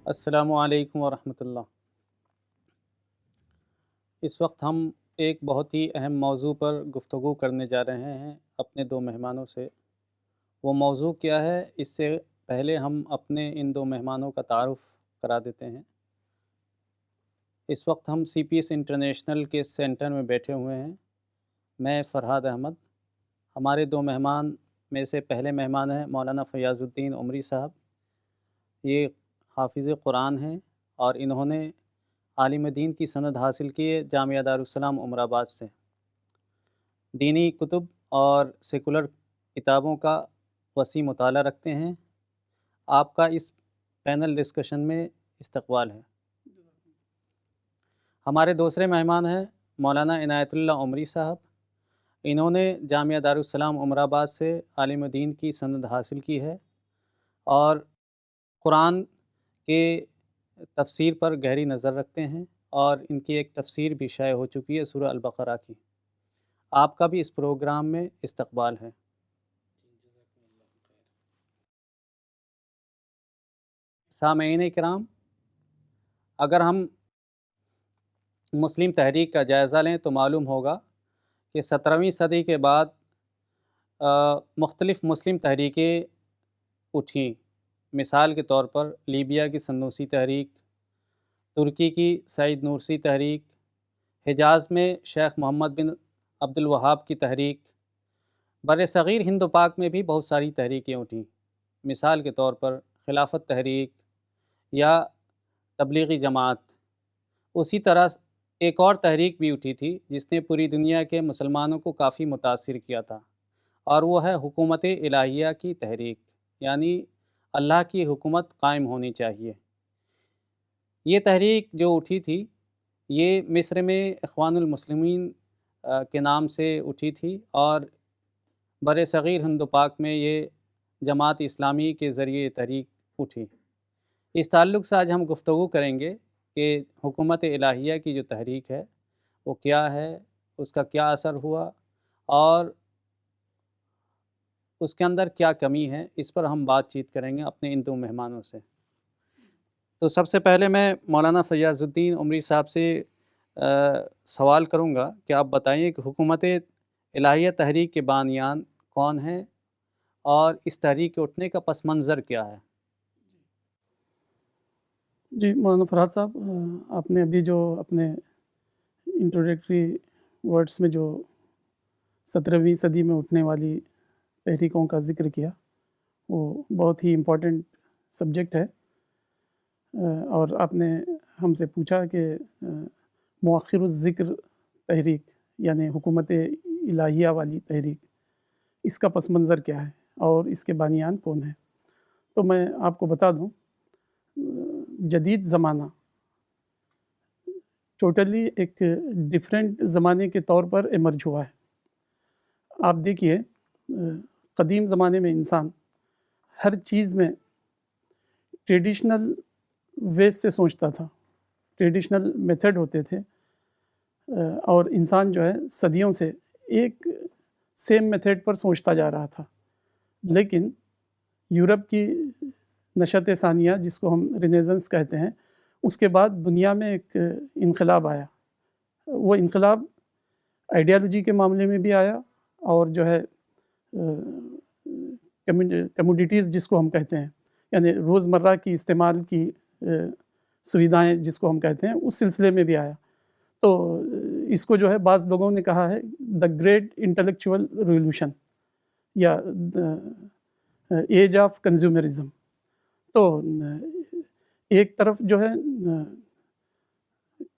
السلام علیکم ورحمۃ اللہ۔ اس وقت ہم ایک بہت ہی اہم موضوع پر گفتگو کرنے جا رہے ہیں اپنے دو مہمانوں سے۔ وہ موضوع کیا ہے، اس سے پہلے ہم اپنے ان دو مہمانوں کا تعارف کرا دیتے ہیں۔ اس وقت ہم سی پی ایس انٹرنیشنل کے سینٹر میں بیٹھے ہوئے ہیں۔ میں فرحاد احمد۔ ہمارے دو مہمان میں سے پہلے مہمان ہیں مولانا فیاض الدین عمری صاحب۔ یہ حافظ قرآن ہیں اور انہوں نے عالم دین کی سند حاصل کی ہے جامعہ دارالسلام عمر آباد سے۔ دینی کتب اور سیکولر کتابوں کا وسیع مطالعہ رکھتے ہیں۔ آپ کا اس پینل ڈسکشن میں استقبال ہے۔ ہمارے دوسرے مہمان ہیں مولانا عنایت اللہ عمری صاحب۔ انہوں نے جامعہ دارالسلام عمر آباد سے عالم دین کی سند حاصل کی ہے اور قرآن کے تفسیر پر گہری نظر رکھتے ہیں، اور ان کی ایک تفسیر بھی شائع ہو چکی ہے سورہ البقرہ کی۔ آپ کا بھی اس پروگرام میں استقبال ہے۔ سامعین کرام، اگر ہم مسلم تحریک کا جائزہ لیں تو معلوم ہوگا کہ 17ویں صدی کے بعد مختلف مسلم تحریکیں اٹھیں۔ مثال کے طور پر لیبیا کی سنوسی تحریک، ترکی کی سعید نورسی تحریک، حجاز میں شیخ محمد بن عبد الوہاب کی تحریک، بر صغیر ہند و پاک میں بھی بہت ساری تحریکیں اٹھیں۔ مثال کے طور پر خلافت تحریک یا تبلیغی جماعت۔ اسی طرح ایک اور تحریک بھی اٹھی تھی جس نے پوری دنیا کے مسلمانوں کو کافی متاثر کیا تھا، اور وہ ہے حکومت الہیہ کی تحریک، یعنی اللہ کی حکومت قائم ہونی چاہیے۔ یہ تحریک جو اٹھی تھی یہ مصر میں اخوان المسلمین کے نام سے اٹھی تھی، اور بر صغیر ہند و پاک میں یہ جماعت اسلامی کے ذریعے تحریک اٹھی۔ اس تعلق سے آج ہم گفتگو کریں گے کہ حکومت الہیہ کی جو تحریک ہے وہ کیا ہے، اس کا کیا اثر ہوا، اور اس کے اندر کیا کمی ہے۔ اس پر ہم بات چیت کریں گے اپنے ان دو مہمانوں سے۔ تو سب سے پہلے میں مولانا فیاض الدین عمری صاحب سے سوال کروں گا کہ آپ بتائیے کہ حکومت الہیہ تحریک کے بانیان کون ہیں اور اس تحریک کے اٹھنے کا پس منظر کیا ہے؟ جی مولانا فرحاد صاحب، آپ نے ابھی جو اپنے انٹروڈکٹری ورڈز میں جو 17ویں صدی میں اٹھنے والی تحریکوں کا ذکر کیا، وہ بہت ہی امپورٹنٹ سبجیکٹ ہے، اور آپ نے ہم سے پوچھا کہ مؤخر الذکر تحریک یعنی حکومت الہیہ والی تحریک، اس کا پس منظر کیا ہے اور اس کے بانیان کون ہیں۔ تو میں آپ کو بتا دوں، جدید زمانہ ٹوٹلی ایک ڈیفرنٹ زمانے کے طور پر ایمرج ہوا ہے۔ آپ دیکھیے، قدیم زمانے میں انسان ہر چیز میں ٹریڈیشنل ویز سے سوچتا تھا، ٹریڈیشنل میتھڈ ہوتے تھے، اور انسان جو ہے صدیوں سے ایک سیم میتھڈ پر سوچتا جا رہا تھا۔ لیکن یورپ کی نشأت ثانیہ، جس کو ہم رینیسانس کہتے ہیں، اس کے بعد دنیا میں ایک انقلاب آیا۔ وہ انقلاب آئیڈیالوجی کے معاملے میں بھی آیا، اور جو ہے کموڈیٹیز جس کو ہم کہتے ہیں، یعنی روزمرہ کی استعمال کی سویدھائیں جس کو ہم کہتے ہیں، اس سلسلے میں بھی آیا۔ تو اس کو جو ہے بعض لوگوں نے کہا ہے دا گریٹ انٹلیکچول ریولوشن یا ایج آف کنزیومرزم۔ تو ایک طرف جو ہے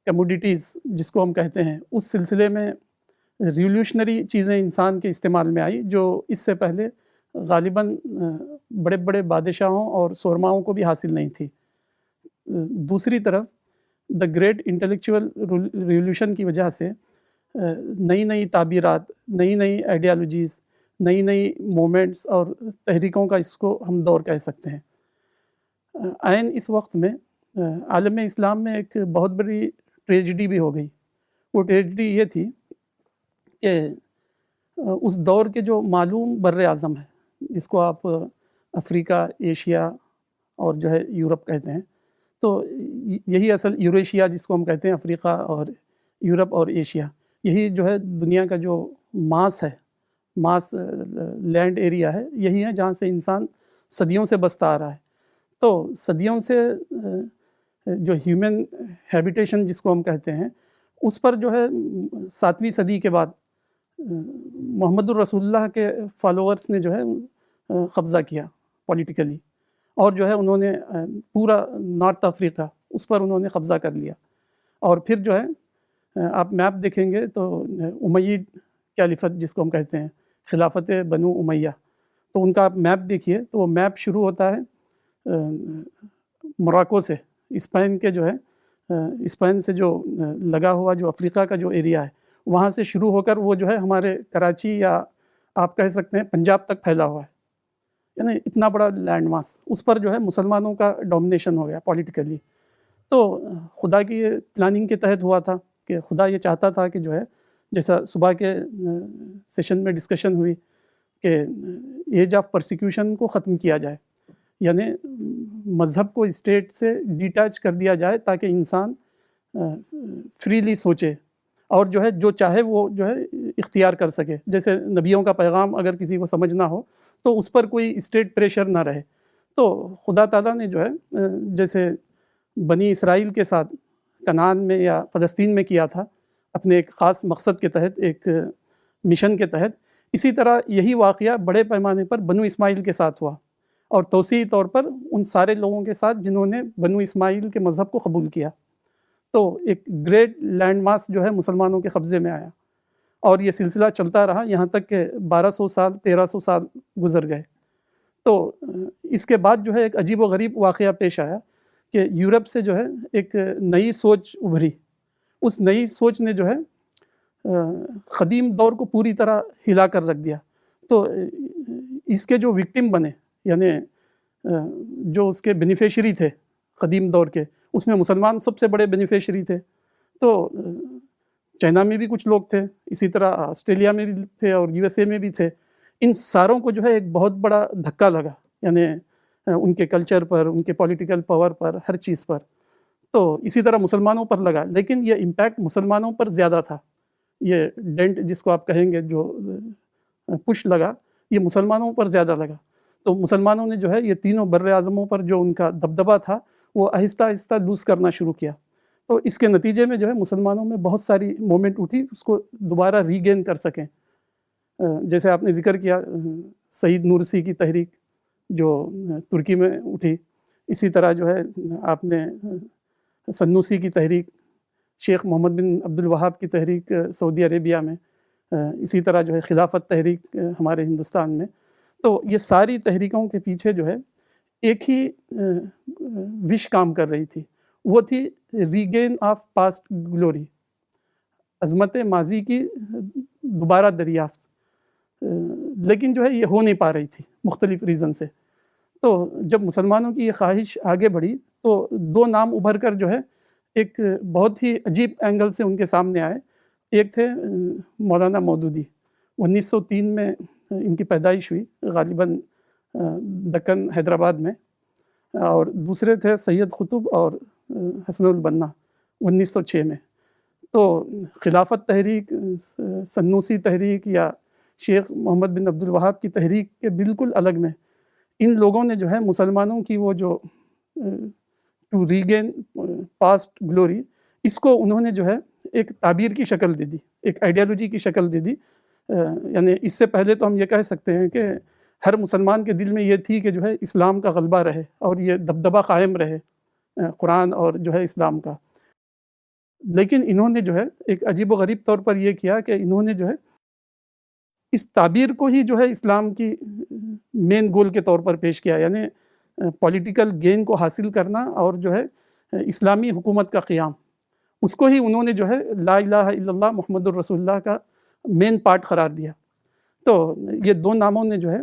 کموڈیٹیز جس کو ہم کہتے ہیں، اس سلسلے میں ریولوشنری چیزیں انسان کے استعمال میں آئی، جو اس سے پہلے غالباً بڑے بڑے بادشاہوں اور سورماؤں کو بھی حاصل نہیں تھی۔ دوسری طرف دا گریٹ انٹلیکچول ریولوشن کی وجہ سے نئی نئی تعبیرات، نئی نئی آئیڈیالوجیز، نئی نئی مومنٹس اور تحریکوں کا اس کو ہم دور کہہ سکتے ہیں۔ عین اس وقت میں عالم اسلام میں ایک بہت بڑی ٹریجڈی بھی ہو گئی۔ وہ ٹریجڈی یہ تھی کہ اس دور کے جو معلوم بر اعظم ہے، جس کو آپ افریقہ، ایشیا اور جو ہے یورپ کہتے ہیں، تو یہی اصل یوریشیا جس کو ہم کہتے ہیں، افریقہ اور یورپ اور ایشیا، یہی جو ہے دنیا کا جو ماس لینڈ ایریا ہے، یہی ہے جہاں سے انسان صدیوں سے بستا آ رہا ہے۔ تو صدیوں سے جو ہیومن ہیبیٹیشن جس کو ہم کہتے ہیں، اس پر جو ہے 7ویں صدی کے بعد محمد الرسول اللہ کے فالوورس نے جو ہے قبضہ کیا پولیٹیکلی، اور جو ہے انہوں نے پورا نارتھ افریقہ اس پر انہوں نے قبضہ کر لیا۔ اور پھر جو ہے آپ میپ دیکھیں گے تو امیید کیلیفت جس کو ہم کہتے ہیں، خلافت بنو امیہ، تو ان کا آپ میپ دیکھیے تو وہ میپ شروع ہوتا ہے موراکو سے، اسپین کے جو ہے اسپین سے جو لگا ہوا جو افریقہ کا جو ایریا ہے وہاں سے شروع ہو کر وہ جو ہے ہمارے کراچی یا آپ کہہ سکتے ہیں پنجاب تک پھیلا ہوا ہے، یعنی اتنا بڑا لینڈ ماس، اس پر جو ہے مسلمانوں کا ڈومینیشن ہو گیا پولیٹیکلی۔ تو خدا کی پلاننگ کے تحت ہوا تھا کہ خدا یہ چاہتا تھا کہ جو ہے جیسا صبح کے سیشن میں ڈسکشن ہوئی کہ ایج آف پرسیکیوشن کو ختم کیا جائے، یعنی مذہب کو اسٹیٹ سے ڈیٹیچ کر دیا جائے تاکہ انسان فریلی سوچے اور جو ہے جو چاہے وہ جو ہے اختیار کر سکے۔ جیسے نبیوں کا پیغام اگر کسی کو سمجھنا ہو تو اس پر کوئی اسٹیٹ پریشر نہ رہے۔ تو خدا تعالیٰ نے جو ہے جیسے بنی اسرائیل کے ساتھ کنعان میں یا فلسطین میں کیا تھا اپنے ایک خاص مقصد کے تحت، ایک مشن کے تحت، اسی طرح یہی واقعہ بڑے پیمانے پر بنو اسماعیل کے ساتھ ہوا، اور توسیعی طور پر ان سارے لوگوں کے ساتھ جنہوں نے بنو اسماعیل کے مذہب کو قبول کیا۔ تو ایک گریٹ لینڈ ماس جو ہے مسلمانوں کے قبضے میں آیا، اور یہ سلسلہ چلتا رہا یہاں تک کہ 1200 سال 1300 سال گزر گئے۔ تو اس کے بعد جو ہے ایک عجیب و غریب واقعہ پیش آیا کہ یورپ سے جو ہے ایک نئی سوچ ابھری۔ اس نئی سوچ نے جو ہے قدیم دور کو پوری طرح ہلا کر رکھ دیا۔ تو اس کے جو وکٹم بنے، یعنی جو اس کے بینیفیشری تھے قدیم دور کے، اس میں مسلمان سب سے بڑے بینیفیشری تھے۔ تو چائنا میں بھی کچھ لوگ تھے، اسی طرح آسٹریلیا میں بھی تھے اور USA میں بھی تھے۔ ان ساروں کو جو ہے ایک بہت بڑا دھکا لگا، یعنی ان کے کلچر پر، ان کے پولیٹیکل پاور پر، ہر چیز پر۔ تو اسی طرح مسلمانوں پر لگا، لیکن یہ امپیکٹ مسلمانوں پر زیادہ تھا۔ یہ ڈینٹ جس کو آپ کہیں گے، جو پش لگا، یہ مسلمانوں پر زیادہ لگا۔ تو مسلمانوں نے جو ہے یہ تینوں بر اعظموں پر جو ان کا دبدبہ تھا وہ آہستہ آہستہ لوز کرنا شروع کیا۔ تو اس کے نتیجے میں جو ہے مسلمانوں میں بہت ساری مومنٹ اٹھی اس کو دوبارہ ری گین کر سکیں۔ جیسے آپ نے ذکر کیا سید نورسی کی تحریک جو ترکی میں اٹھی، اسی طرح جو ہے آپ نے سنوسی کی تحریک، شیخ محمد بن عبد الوہاب کی تحریک سعودی عربیہ میں، اسی طرح جو ہے خلافت تحریک ہمارے ہندوستان میں۔ تو یہ ساری تحریکوں کے پیچھے جو ہے ایک ہی وش کام کر رہی تھی، وہ تھی ریگین آف پاسٹ گلوری، عظمت ماضی کی دوبارہ دریافت۔ لیکن جو ہے یہ ہو نہیں پا رہی تھی مختلف ریزن سے۔ تو جب مسلمانوں کی یہ خواہش آگے بڑھی تو دو نام ابھر کر جو ہے ایک بہت ہی عجیب اینگل سے ان کے سامنے آئے۔ ایک تھے مولانا مودودی، 1903 میں ان کی پیدائش ہوئی غالباً دکن حیدرآباد میں، اور دوسرے تھے سید قطب اور حسن البنا 1906 میں۔ تو خلافت تحریک، سنوسی تحریک یا شیخ محمد بن عبد الوہاب کی تحریک کے بالکل الگ میں ان لوگوں نے جو ہے مسلمانوں کی وہ جو ٹو ریگین پاسٹ گلوری، اس کو انہوں نے جو ہے ایک تعبیر کی شکل دے دی، ایک آئیڈیالوجی کی شکل دے دی۔ یعنی اس سے پہلے تو ہم یہ کہہ سکتے ہیں کہ ہر مسلمان کے دل میں یہ تھی کہ جو ہے اسلام کا غلبہ رہے اور یہ دبدبہ قائم رہے قرآن اور جو ہے اسلام کا۔ لیکن انہوں نے جو ہے ایک عجیب و غریب طور پر یہ کیا کہ انہوں نے جو ہے اس تعبیر کو ہی جو ہے اسلام کی مین گول کے طور پر پیش کیا، یعنی پولیٹیکل گین کو حاصل کرنا اور جو ہے اسلامی حکومت کا قیام، اس کو ہی انہوں نے جو ہے لا الہ الا اللہ محمد الرسول اللہ کا مین پارٹ قرار دیا۔ تو یہ دو ناموں نے جو ہے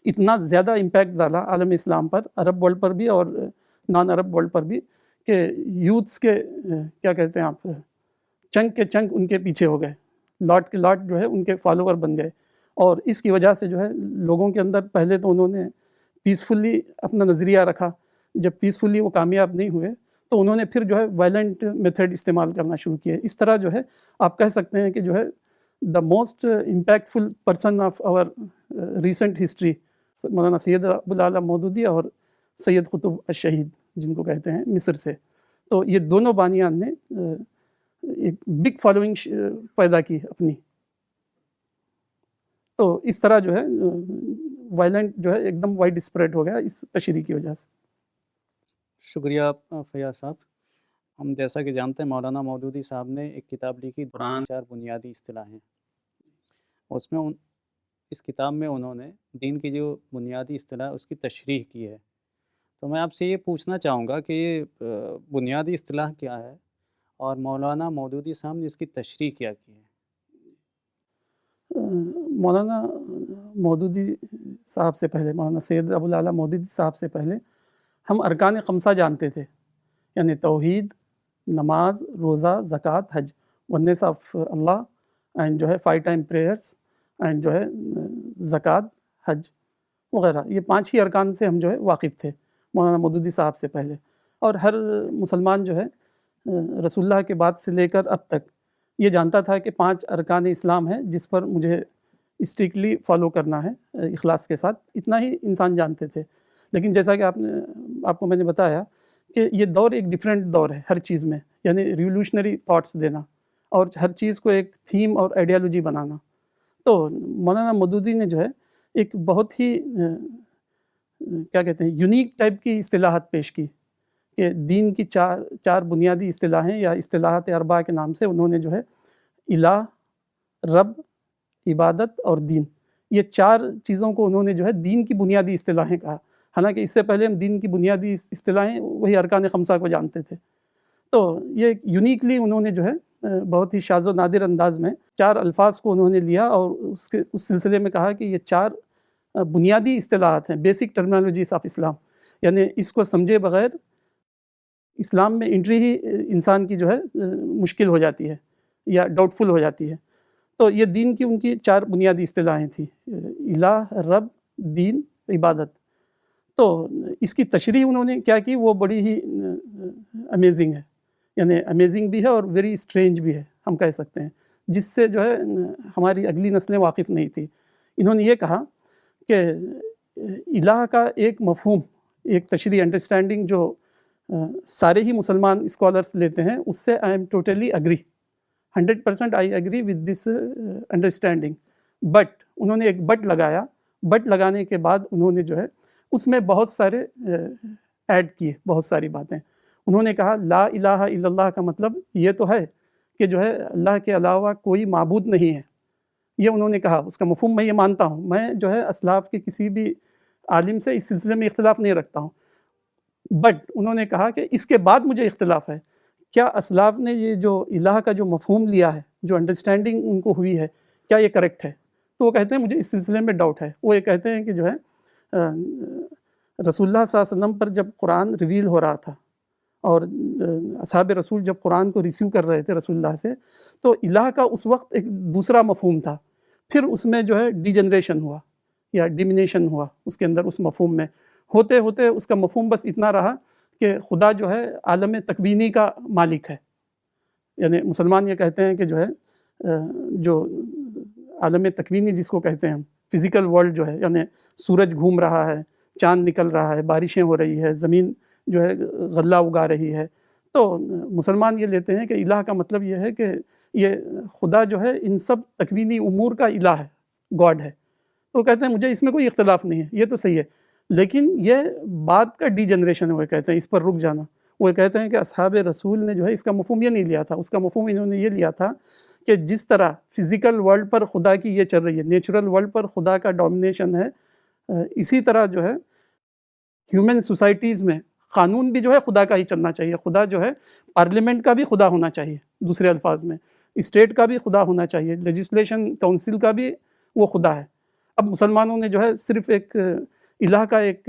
اتنا زیادہ امپیکٹ ڈالا عالم اسلام پر، عرب ورلڈ پر بھی اور نان عرب ورلڈ پر بھی، کہ یوتھس کے کیا کہتے ہیں آپ، چنک کے چنک ان کے پیچھے ہو گئے، لاٹ کے لاٹ جو ہے ان کے فالوور بن گئے۔ اور اس کی وجہ سے جو ہے لوگوں کے اندر پہلے تو انہوں نے پیسفلی اپنا نظریہ رکھا، جب پیسفلی وہ کامیاب نہیں ہوئے تو انہوں نے پھر جو ہے وائلنٹ میتھڈ استعمال کرنا شروع کیے. اس طرح جو ہے آپ کہہ سکتے ہیں کہ جو ہے the most impactful person of our recent history Maulana Syed Abul Ala Maududi اور سید قطب الشہید جن کو کہتے ہیں مصر سے. تو یہ دونوں بانیان نے ایک بگ فالوئنگ پیدا کی اپنی. تو اس طرح جو ہے وائلنٹ جو ہے ایک دم وائڈ اسپریڈ ہو گیا اس تشریح کی وجہ سے. شکریہ فیاض صاحب. ہم جیسا کہ جانتے ہیں مولانا مودودی صاحب نے ایک کتاب لکھی قرآن 4 بنیادی اصطلاحیں. اس میں اس کتاب میں انہوں نے دین کی جو بنیادی اصطلاح اس کی تشریح کی ہے. تو میں آپ سے یہ پوچھنا چاہوں گا کہ یہ بنیادی اصطلاح کیا ہے اور مولانا مودودی صاحب نے اس کی تشریح کیا کی ہے؟ مولانا مودودی صاحب سے پہلے مولانا سید ابوالعلا مودودی صاحب سے پہلے ہم ارکان خمسہ جانتے تھے، یعنی توحید، نماز، روزہ، زکوٰۃ، حج، ونس آف اللہ اینڈ جو ہے 5 ٹائم پریئرس اینڈ جو ہے زکوٰۃ، حج وغیرہ. یہ 5 ہی ارکان سے ہم جو ہے واقف تھے مولانا مودودی صاحب سے پہلے. اور ہر مسلمان جو ہے رسول اللہ کے بعد سے لے کر اب تک یہ جانتا تھا کہ 5 ارکان اسلام ہیں جس پر مجھے اسٹرکٹلی فالو کرنا ہے اخلاص کے ساتھ. اتنا ہی انسان جانتے تھے. لیکن جیسا کہ آپ کو میں نے بتایا کہ یہ دور ایک ڈیفرنٹ دور ہے ہر چیز میں، یعنی ریولوشنری تھاٹس دینا اور ہر چیز کو ایک تھیم اور آئیڈیالوجی بنانا. تو مولانا مودودی نے جو ہے ایک بہت ہی کیا کہتے ہیں یونیک ٹائپ کی اصطلاحات پیش کی کہ دین کی 4 بنیادی اصطلاحیں یا اصطلاحات اربعہ کے نام سے انہوں نے جو ہے الہ، رب، عبادت اور دین، یہ 4 چیزوں کو انہوں نے جو ہے دین کی بنیادی اصطلاحیں کہا. حالانکہ اس سے پہلے ہم دین کی بنیادی اصطلاحیں وہی ارکان خمسہ کو جانتے تھے. تو یہ یونیکلی انہوں نے جو ہے بہت ہی شاذ و نادر انداز میں 4 الفاظ کو انہوں نے لیا اور اس سلسلے میں کہا کہ یہ 4 بنیادی اصطلاحات ہیں، بیسک ٹرمینالوجیز آف اسلام. یعنی اس کو سمجھے بغیر اسلام میں انٹری ہی انسان کی جو ہے مشکل ہو جاتی ہے یا ڈاؤٹ فل ہو جاتی ہے. تو یہ دین کی ان کی 4 بنیادی اصطلاحیں تھیں، الہ، رب، دین، عبادت. تو اس کی تشریح انہوں نے کیا کی وہ بڑی ہی امیزنگ ہے، یعنی امیزنگ بھی ہے اور ویری اسٹرینج بھی ہے ہم کہہ سکتے ہیں، جس سے جو ہے ہماری اگلی نسلیں واقف نہیں تھی. انہوں نے یہ کہا کہ الہ کا ایک مفہوم، ایک تشریح انڈرسٹینڈنگ جو سارے ہی مسلمان اسکالرس لیتے ہیں، اس سے I am totally agree, 100% I agree with this understanding. But انہوں نے ایک بٹ لگایا. بٹ لگانے کے بعد انہوں نے جو ہے اس میں بہت سارے ایڈ کیے، بہت ساری باتیں. انہوں نے کہا لا الہ الا اللہ کا مطلب یہ تو ہے کہ جو ہے اللہ کے علاوہ کوئی معبود نہیں ہے. یہ انہوں نے کہا، اس کا مفہوم میں یہ مانتا ہوں. میں جو ہے اسلاف کے کسی بھی عالم سے اس سلسلے میں اختلاف نہیں رکھتا ہوں. بٹ انہوں نے کہا کہ اس کے بعد مجھے اختلاف ہے، کیا اسلاف نے یہ جو الہ کا جو مفہوم لیا ہے، جو انڈرسٹینڈنگ ان کو ہوئی ہے، کیا یہ کریکٹ ہے؟ تو وہ کہتے ہیں مجھے اس سلسلے میں ڈاؤٹ ہے. وہ یہ کہتے ہیں کہ جو ہے رسول اللہ صلی اللہ علیہ وسلم پر جب قرآن ریویل ہو رہا تھا اور اصحاب رسول جب قرآن کو ریسیو کر رہے تھے رسول اللہ سے، تو الہ کا اس وقت ایک دوسرا مفہوم تھا. پھر اس میں جو ہے ڈی جنریشن ہوا یا ڈیمینیشن ہوا اس کے اندر، اس مفہوم میں ہوتے ہوتے اس کا مفہوم بس اتنا رہا کہ خدا جو ہے عالم تکوینی کا مالک ہے. یعنی مسلمان یہ کہتے ہیں کہ جو ہے جو عالم تکوینی جس کو کہتے ہیں ہم، فزیکل ورلڈ جو ہے، یعنی سورج گھوم رہا ہے، چاند نکل رہا ہے، بارشیں ہو رہی ہے، زمین جو ہے غلہ اگا رہی ہے. تو مسلمان یہ لیتے ہیں کہ الہ کا مطلب یہ ہے کہ یہ خدا جو ہے ان سب تکوینی امور کا الہ ہے، گاڈ ہے. تو کہتے ہیں مجھے اس میں کوئی اختلاف نہیں ہے، یہ تو صحیح ہے. لیکن یہ بعد کا ڈی جنریشن ہے، وہ کہتے ہیں اس پر رک جانا. وہ کہتے ہیں کہ اصحاب رسول نے جو ہے اس کا مفہوم یہ نہیں لیا تھا. اس کا مفہوم انہوں نے یہ لیا تھا کہ جس طرح فزیکل ورلڈ پر خدا کی یہ چل رہی ہے، نیچرل ورلڈ پر خدا کا ڈومینیشن ہے، اسی طرح جو ہے ہیومن سوسائٹیز میں قانون بھی جو ہے خدا کا ہی چلنا چاہیے. خدا جو ہے پارلیمنٹ کا بھی خدا ہونا چاہیے، دوسرے الفاظ میں اسٹیٹ کا بھی خدا ہونا چاہیے، لیجسلیشن کونسل کا بھی وہ خدا ہے. اب مسلمانوں نے جو ہے صرف ایک الہ کا ایک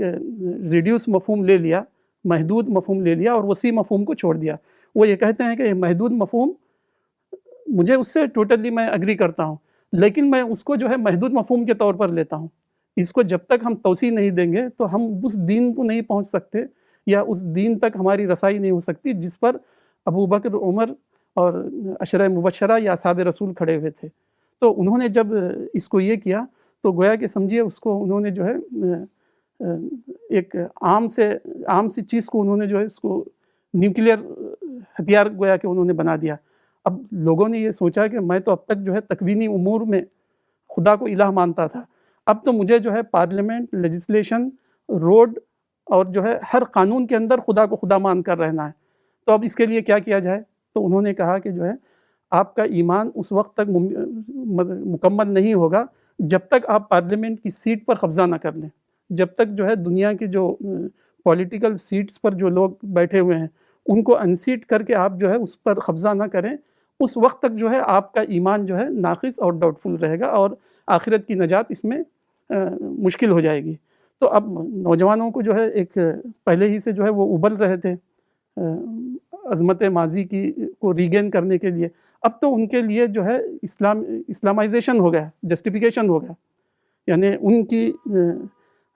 ریڈیوس مفہوم لے لیا، محدود مفہوم لے لیا اور وسیع مفہوم کو چھوڑ دیا. وہ یہ کہتے ہیں کہ محدود مفہوم مجھے اس سے ٹوٹلی میں اگری کرتا ہوں، لیکن میں اس کو جو ہے محدود مفہوم کے طور پر لیتا ہوں. اس کو جب تک ہم توسیع نہیں دیں گے تو ہم اس دین کو نہیں پہنچ سکتے یا اس دین تک ہماری رسائی نہیں ہو سکتی جس پر ابو بکر، عمر اور عشرہ مبشرہ یا اصحاب رسول کھڑے ہوئے تھے۔ تو انہوں نے جب اس کو یہ کیا تو گویا کہ سمجھیے اس کو انہوں نے جو ہے ایک عام سی چیز کو انہوں نے جو ہے اس کو نیوکلیئر ہتھیار گویا کہ انہوں نے بنا دیا۔ اب لوگوں نے یہ سوچا کہ میں تو اب تک جو ہے تکوینی امور میں خدا کو الہ مانتا تھا، اب تو مجھے جو ہے پارلیمنٹ، لیجسلیشن، روڈ اور جو ہے ہر قانون کے اندر خدا کو خدا مان کر رہنا ہے، تو اب اس کے لیے کیا کیا جائے؟ تو انہوں نے کہا کہ جو ہے آپ کا ایمان اس وقت تک مکمل نہیں ہوگا جب تک آپ پارلیمنٹ کی سیٹ پر قبضہ نہ کر لیں، جب تک جو ہے دنیا کے جو پولیٹیکل سیٹس پر جو لوگ بیٹھے ہوئے ہیں ان کو انسیٹ کر کے آپ جو ہے اس پر قبضہ نہ کریں، اس وقت تک جو ہے آپ کا ایمان جو ہے ناقص اور ڈاؤٹ فل رہے گا اور آخرت کی نجات اس میں مشکل ہو جائے گی۔ تو اب نوجوانوں کو جو ہے ایک پہلے ہی سے جو ہے وہ ابل رہے تھے عظمت ماضی کی کو ریگین کرنے کے لیے، اب تو ان کے لیے جو ہے اسلامائزیشن ہو گیا، جسٹیفیکیشن ہو گیا، یعنی ان کی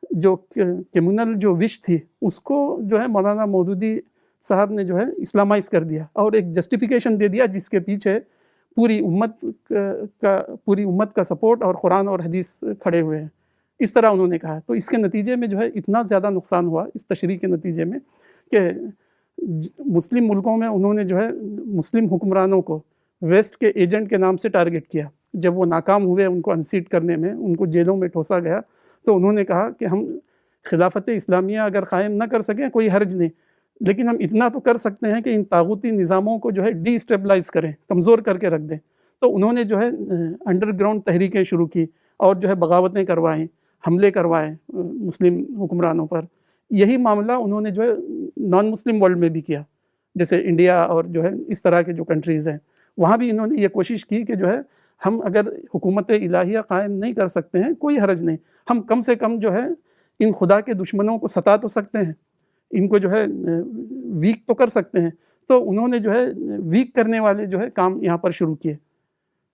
جو کمیونل جو وش تھی اس کو جو ہے مولانا مودودی صاحب نے جو ہے اسلامائز کر دیا اور ایک جسٹیفیکیشن دے دیا جس کے پیچھے پوری امت کا سپورٹ اور قرآن اور حدیث کھڑے ہوئے ہیں، اس طرح انہوں نے کہا۔ تو اس کے نتیجے میں جو ہے اتنا زیادہ نقصان ہوا اس تشریح کے نتیجے میں کہ مسلم ملکوں میں انہوں نے جو ہے مسلم حکمرانوں کو ویسٹ کے ایجنٹ کے نام سے ٹارگٹ کیا۔ جب وہ ناکام ہوئے ان کو انسیٹ کرنے میں، ان کو جیلوں میں ٹھوسا گیا، تو انہوں نے کہا کہ ہم خلافت اسلامیہ اگر قائم نہ کر سکیں کوئی حرج نہیں، لیکن ہم اتنا تو کر سکتے ہیں کہ ان طاغوتی نظاموں کو جو ہے ڈی اسٹیبلائز کریں، کمزور کر کے رکھ دیں۔ تو انہوں نے جو ہے انڈر گراؤنڈ تحریکیں شروع کی اور جو ہے بغاوتیں کروائیں، حملے کروائے مسلم حکمرانوں پر۔ یہی معاملہ انہوں نے جو ہے نان مسلم ورلڈ میں بھی کیا، جیسے انڈیا اور جو ہے اس طرح کے جو کنٹریز ہیں وہاں بھی انہوں نے یہ کوشش کی کہ جو ہے ہم اگر حکومت الہیہ قائم نہیں کر سکتے ہیں کوئی حرج نہیں، ہم کم سے کم جو ہے ان خدا کے دشمنوں کو ستا تو سکتے ہیں، ان کو جو ہے ویک تو کر سکتے ہیں۔ تو انہوں نے جو ہے ویک کرنے والے جو ہے کام یہاں پر شروع کیے۔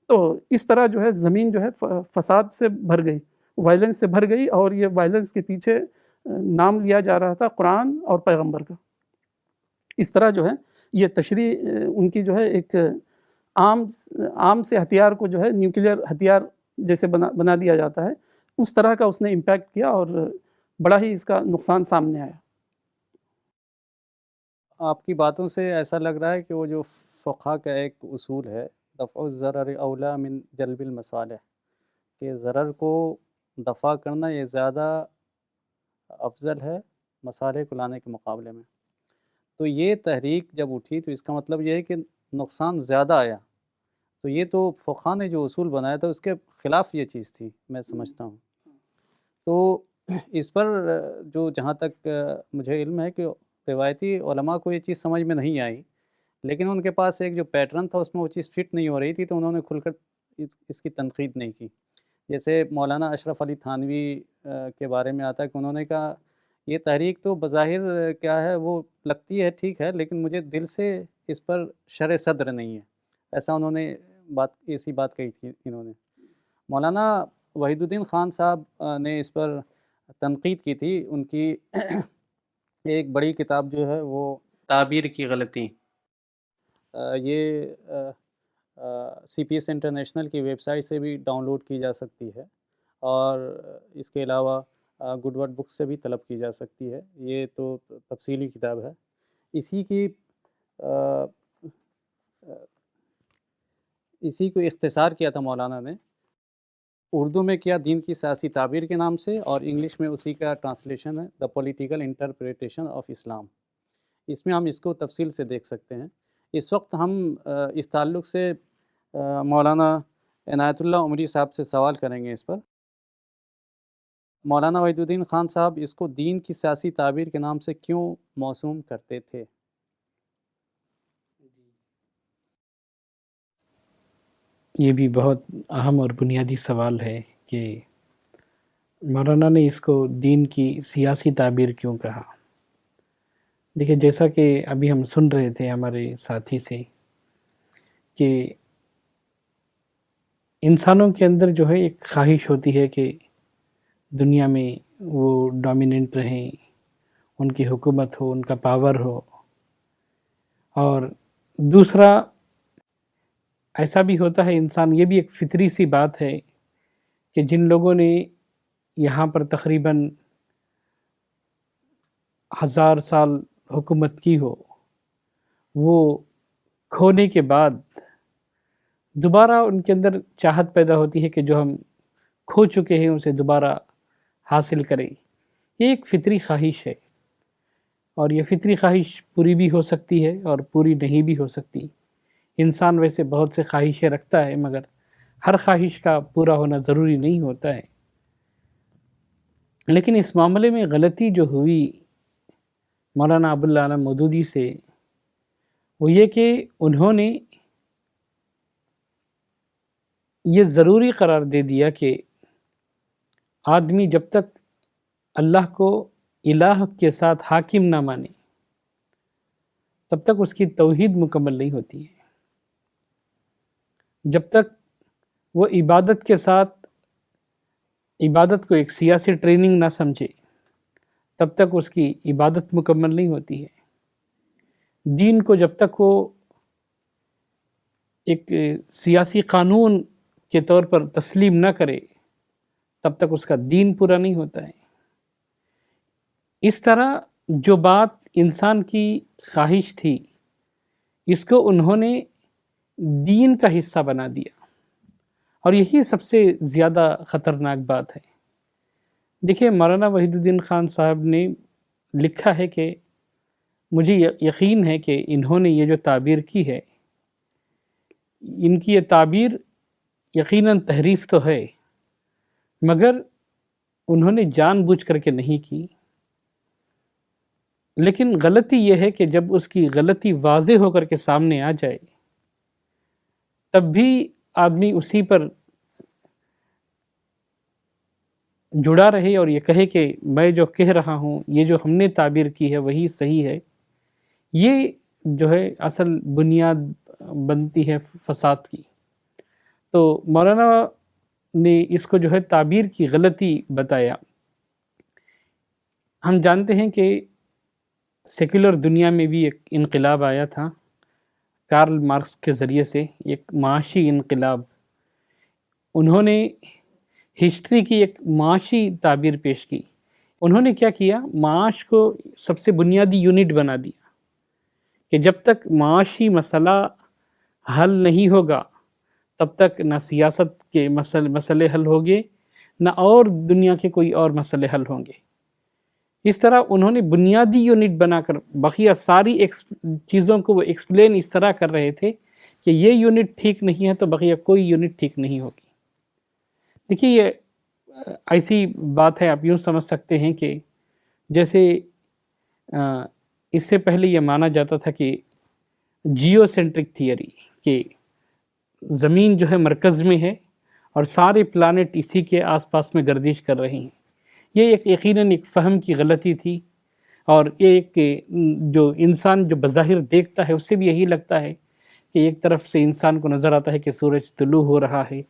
تو اس طرح جو ہے زمین جو ہے فساد سے بھر گئی، وائلنس سے بھر گئی، اور یہ وائلنس کے پیچھے نام لیا جا رہا تھا قرآن اور پیغمبر کا۔ اس طرح جو ہے یہ تشریح ان کی جو ہے ایک عام سے ہتھیار کو جو ہے نیوکلیئر ہتھیار جیسے بنا دیا جاتا ہے، اس طرح کا اس نے امپیکٹ کیا اور بڑا ہی اس کا نقصان سامنے آیا۔ آپ کی باتوں سے ایسا لگ رہا ہے کہ وہ جو فقہ کا ایک اصول ہے دفع الضرر اولا من جلب المصالح، کہ ضرر کو دفع کرنا یہ زیادہ افضل ہے مصالح کو لانے کے مقابلے میں۔ تو یہ تحریک جب اٹھی تو اس کا مطلب یہ ہے کہ نقصان زیادہ آیا، تو یہ تو فقہ نے جو اصول بنایا تھا اس کے خلاف یہ چیز تھی، میں سمجھتا ہوں۔ تو اس پر جو جہاں تک مجھے علم ہے کہ روایتی علماء کو یہ چیز سمجھ میں نہیں آئی، لیکن ان کے پاس ایک جو پیٹرن تھا اس میں وہ چیز فٹ نہیں ہو رہی تھی، تو انہوں نے کھل کر اس کی تنقید نہیں کی۔ جیسے مولانا اشرف علی تھانوی کے بارے میں آتا ہے کہ انہوں نے کہا یہ تحریک تو بظاہر کیا ہے وہ لگتی ہے ٹھیک ہے، لیکن مجھے دل سے اس پر شرح صدر نہیں ہے، ایسا انہوں نے ایسی بات کہی تھی انہوں نے۔ مولانا وحید الدین خان صاحب نے اس پر تنقید کی تھی، ان کی ایک بڑی کتاب جو ہے وہ تعبیر کی غلطی، یہ سی پی ایس انٹرنیشنل کی ویب سائٹ سے بھی ڈاؤن لوڈ کی جا سکتی ہے، اور اس کے علاوہ گڈ ورڈ بک سے بھی طلب کی جا سکتی ہے، یہ تو تفصیلی کتاب ہے۔ اسی کو اختصار کیا تھا مولانا نے، اردو میں کیا دین کی سیاسی تعبیر کے نام سے، اور انگلش میں اسی کا ٹرانسلیشن ہے دا پولیٹیکل انٹرپریٹیشن آف اسلام۔ اس میں ہم اس کو تفصیل سے دیکھ سکتے ہیں۔ اس وقت ہم اس تعلق سے مولانا عنایت اللہ عمری صاحب سے سوال کریں گے اس پر۔ مولانا وحید الدین خان صاحب اس کو دین کی سیاسی تعبیر کے نام سے کیوں موسوم کرتے تھے؟ یہ بھی بہت اہم اور بنیادی سوال ہے کہ مولانا نے اس کو دین کی سیاسی تعبیر کیوں کہا۔ دیکھیں، جیسا کہ ابھی ہم سن رہے تھے ہمارے ساتھی سے کہ انسانوں کے اندر جو ہے ایک خواہش ہوتی ہے کہ دنیا میں وہ ڈومیننٹ رہیں، ان کی حکومت ہو، ان کا پاور ہو. اور دوسرا ایسا بھی ہوتا ہے انسان، یہ بھی ایک فطری سی بات ہے کہ جن لوگوں نے یہاں پر تقریباً 1000 سال حکومت کی ہو، وہ کھونے کے بعد دوبارہ ان کے اندر چاہت پیدا ہوتی ہے کہ جو ہم کھو چکے ہیں اسے دوبارہ حاصل کریں. یہ ایک فطری خواہش ہے، اور یہ فطری خواہش پوری بھی ہو سکتی ہے اور پوری نہیں بھی ہو سکتی. انسان ویسے بہت سے خواہشیں رکھتا ہے، مگر ہر خواہش کا پورا ہونا ضروری نہیں ہوتا ہے. لیکن اس معاملے میں غلطی جو ہوئی مولانا ابوالعلا مودودی سے، وہ یہ کہ انہوں نے یہ ضروری قرار دے دیا کہ آدمی جب تک اللہ کو الہ کے ساتھ حاکم نہ مانے تب تک اس کی توحید مکمل نہیں ہوتی ہے. جب تک وہ عبادت کے ساتھ عبادت کو ایک سیاسی ٹریننگ نہ سمجھے تب تک اس کی عبادت مکمل نہیں ہوتی ہے. دین کو جب تک وہ ایک سیاسی قانون کے طور پر تسلیم نہ کرے تب تک اس کا دین پورا نہیں ہوتا ہے. اس طرح جو بات انسان کی خواہش تھی، اس کو انہوں نے دین کا حصہ بنا دیا، اور یہی سب سے زیادہ خطرناک بات ہے. دیکھیں، مولانا وحید الدین خان صاحب نے لکھا ہے کہ مجھے یقین ہے کہ انہوں نے یہ جو تعبیر کی ہے، ان کی یہ تعبیر یقیناً تحریف تو ہے، مگر انہوں نے جان بوجھ کر کے نہیں کی. لیکن غلطی یہ ہے کہ جب اس کی غلطی واضح ہو کر کے سامنے آ جائے تب بھی آدمی اسی پر جڑا رہے اور یہ کہے کہ میں جو کہہ رہا ہوں، یہ جو ہم نے تعبیر کی ہے وہی صحیح ہے. یہ جو ہے اصل بنیاد بنتی ہے فساد کی. تو مولانا نے اس کو جو ہے تعبیر کی غلطی بتایا. ہم جانتے ہیں کہ سیکولر دنیا میں بھی ایک انقلاب آیا تھا کارل مارکس کے ذریعے سے، ایک معاشی انقلاب. انہوں نے ہسٹری کی ایک معاشی تعبیر پیش کی. انہوں نے کیا کیا؟ معاش کو سب سے بنیادی یونٹ بنا دیا کہ جب تک معاشی مسئلہ حل نہیں ہوگا تب تک نہ سیاست کے مسئلے حل ہوں گے، نہ اور دنیا کے کوئی اور مسئلے حل ہوں گے. اس طرح انہوں نے بنیادی یونٹ بنا کر بقیہ ساری چیزوں کو وہ ایکسپلین اس طرح کر رہے تھے کہ یہ یونٹ ٹھیک نہیں ہے تو بقیہ کوئی یونٹ ٹھیک نہیں ہوگی. دیکھیے، یہ ایسی بات ہے، آپ یوں سمجھ سکتے ہیں کہ جیسے اس سے پہلے یہ مانا جاتا تھا کہ جیو سینٹرک تھیوری، کہ زمین جو ہے مرکز میں ہے اور سارے پلانٹ اسی کے آس پاس میں گردش کر رہے ہیں. یہ ایک یقیناً ایک فہم کی غلطی تھی، اور یہ ایک جو انسان جو بظاہر دیکھتا ہے اس سے بھی یہی لگتا ہے کہ ایک طرف سے انسان کو نظر آتا ہے کہ سورج طلوع ہو رہا ہے